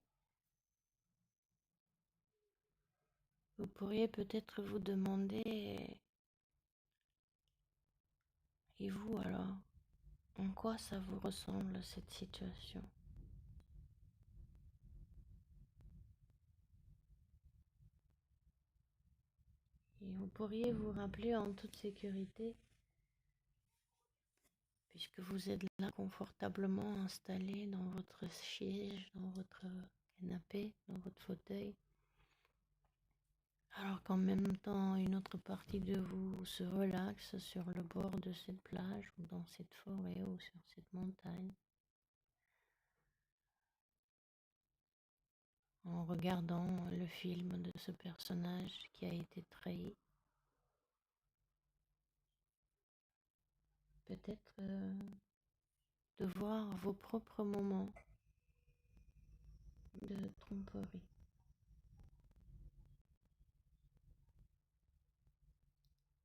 vous pourriez peut-être vous demander, et vous alors, en quoi ça vous ressemble cette situation? Et vous pourriez vous rappeler en toute sécurité, puisque vous êtes là confortablement installé dans votre siège, dans votre canapé, dans votre fauteuil, alors qu'en même temps une autre partie de vous se relaxe sur le bord de cette plage ou dans cette forêt ou sur cette montagne, en regardant le film de ce personnage qui a été trahi. Peut-être de voir vos propres moments de tromperie.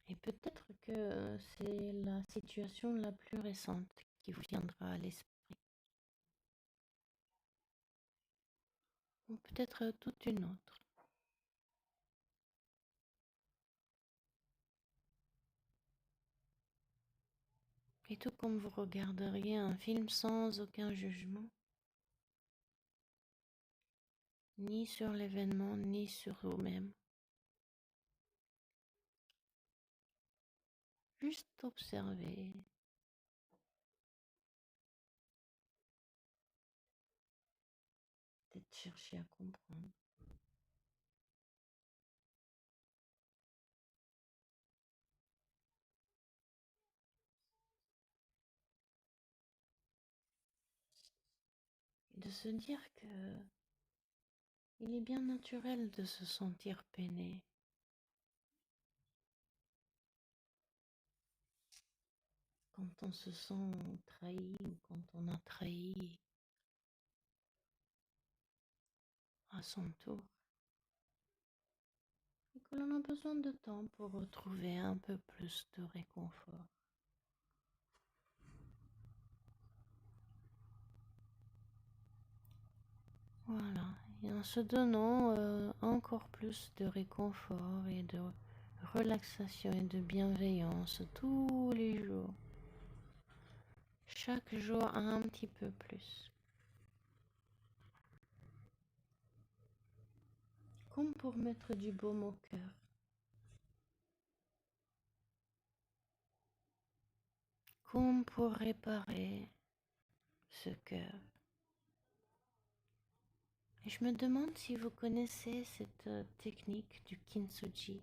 Et peut-être que c'est la situation la plus récente qui vous viendra à l'esprit. Ou peut-être toute une autre. Et tout comme vous regarderiez un film sans aucun jugement, ni sur l'événement, ni sur vous-même. Juste observer, peut-être chercher à comprendre. Et de se dire que il est bien naturel de se sentir peiné. Quand on se sent trahi ou quand on a trahi à son tour. Et que l'on a besoin de temps pour retrouver un peu plus de réconfort. Voilà, et en se donnant encore plus de réconfort et de relaxation et de bienveillance tous les jours, chaque jour un petit peu plus, comme pour mettre du baume au cœur, comme pour réparer ce cœur. Et je me demande si vous connaissez cette technique du kintsugi,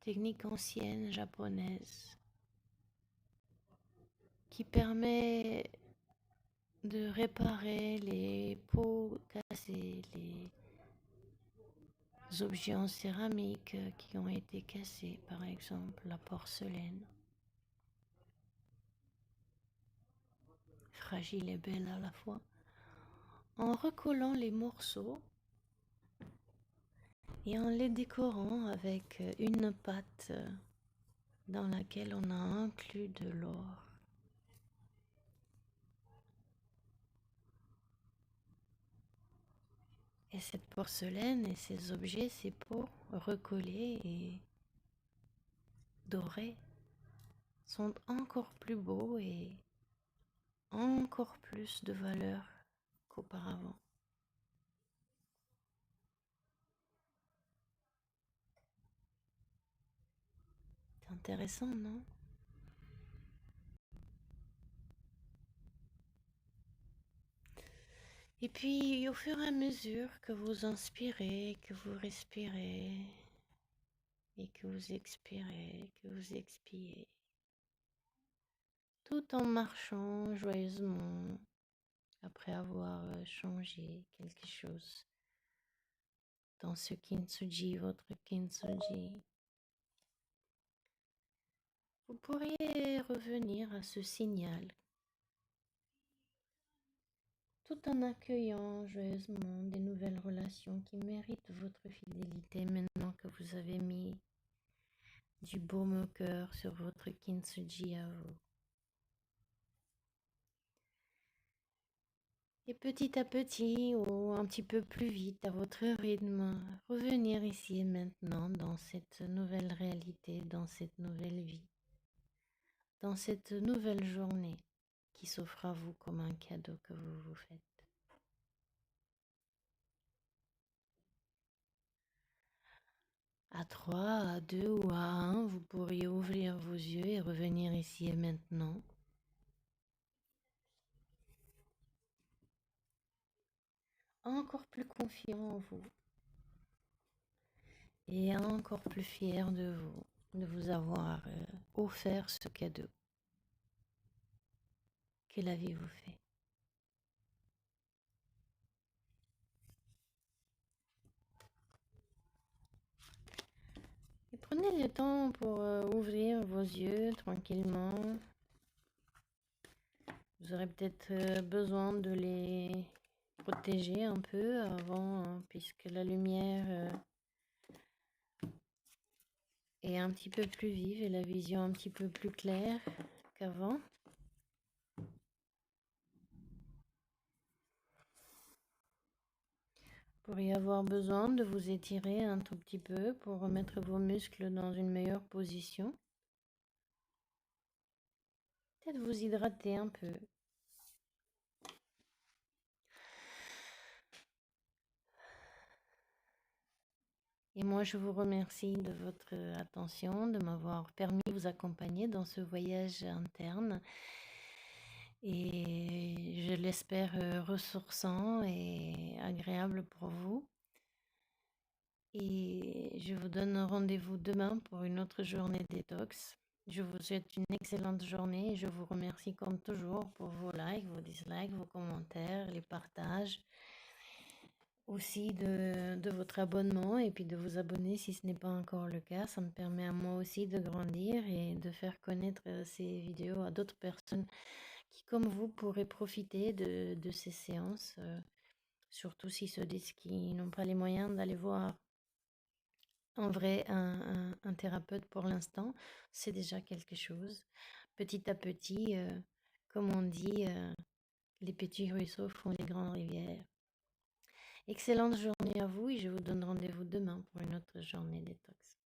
technique ancienne japonaise, qui permet de réparer les pots cassés, les objets en céramique qui ont été cassés, par exemple la porcelaine. fragile et belle à la fois, en recollant les morceaux et en les décorant avec une pâte dans laquelle on a inclus de l'or. Et cette porcelaine et ces objets, ces pots recollés et dorés sont encore plus beaux et encore plus de valeur qu'auparavant. C'est intéressant, non? Et puis, au fur et à mesure que vous inspirez, que vous respirez, et que vous expirez, que vous expiez, tout en marchant joyeusement après avoir changé quelque chose dans ce kintsugi, votre kintsugi, vous pourriez revenir à ce signal tout en accueillant joyeusement des nouvelles relations qui méritent votre fidélité maintenant que vous avez mis du baume au cœur sur votre kintsugi à vous. Et petit à petit, ou un petit peu plus vite, à votre rythme, revenir ici et maintenant dans cette nouvelle réalité, dans cette nouvelle vie, dans cette nouvelle journée qui s'offre à vous comme un cadeau que vous vous faites. À 3, à 2 ou à 1, vous pourriez ouvrir vos yeux et revenir ici et maintenant. Encore plus confiant en vous et encore plus fier de vous avoir offert ce cadeau que la vie vous fait. Et prenez le temps pour ouvrir vos yeux tranquillement. Vous aurez peut-être besoin de les protéger un peu avant, hein, puisque la lumière est un petit peu plus vive et la vision un petit peu plus claire qu'avant. Vous pourriez avoir besoin de vous étirer un tout petit peu pour remettre vos muscles dans une meilleure position. Peut-être vous hydrater un peu. Et moi, je vous remercie de votre attention, de m'avoir permis de vous accompagner dans ce voyage interne. Et je l'espère ressourçant et agréable pour vous. Et je vous donne rendez-vous demain pour une autre journée détox. Je vous souhaite une excellente journée et je vous remercie comme toujours pour vos likes, vos dislikes, vos commentaires, les partages. Aussi de votre abonnement et puis de vous abonner si ce n'est pas encore le cas. Ça me permet à moi aussi de grandir et de faire connaître ces vidéos à d'autres personnes qui, comme vous, pourraient profiter de ces séances, surtout si ceux qui n'ont pas les moyens d'aller voir en vrai un thérapeute pour l'instant. C'est déjà quelque chose. Petit à petit, comme on dit, les petits ruisseaux font les grandes rivières. Excellente journée à vous et je vous donne rendez-vous demain pour une autre journée détox.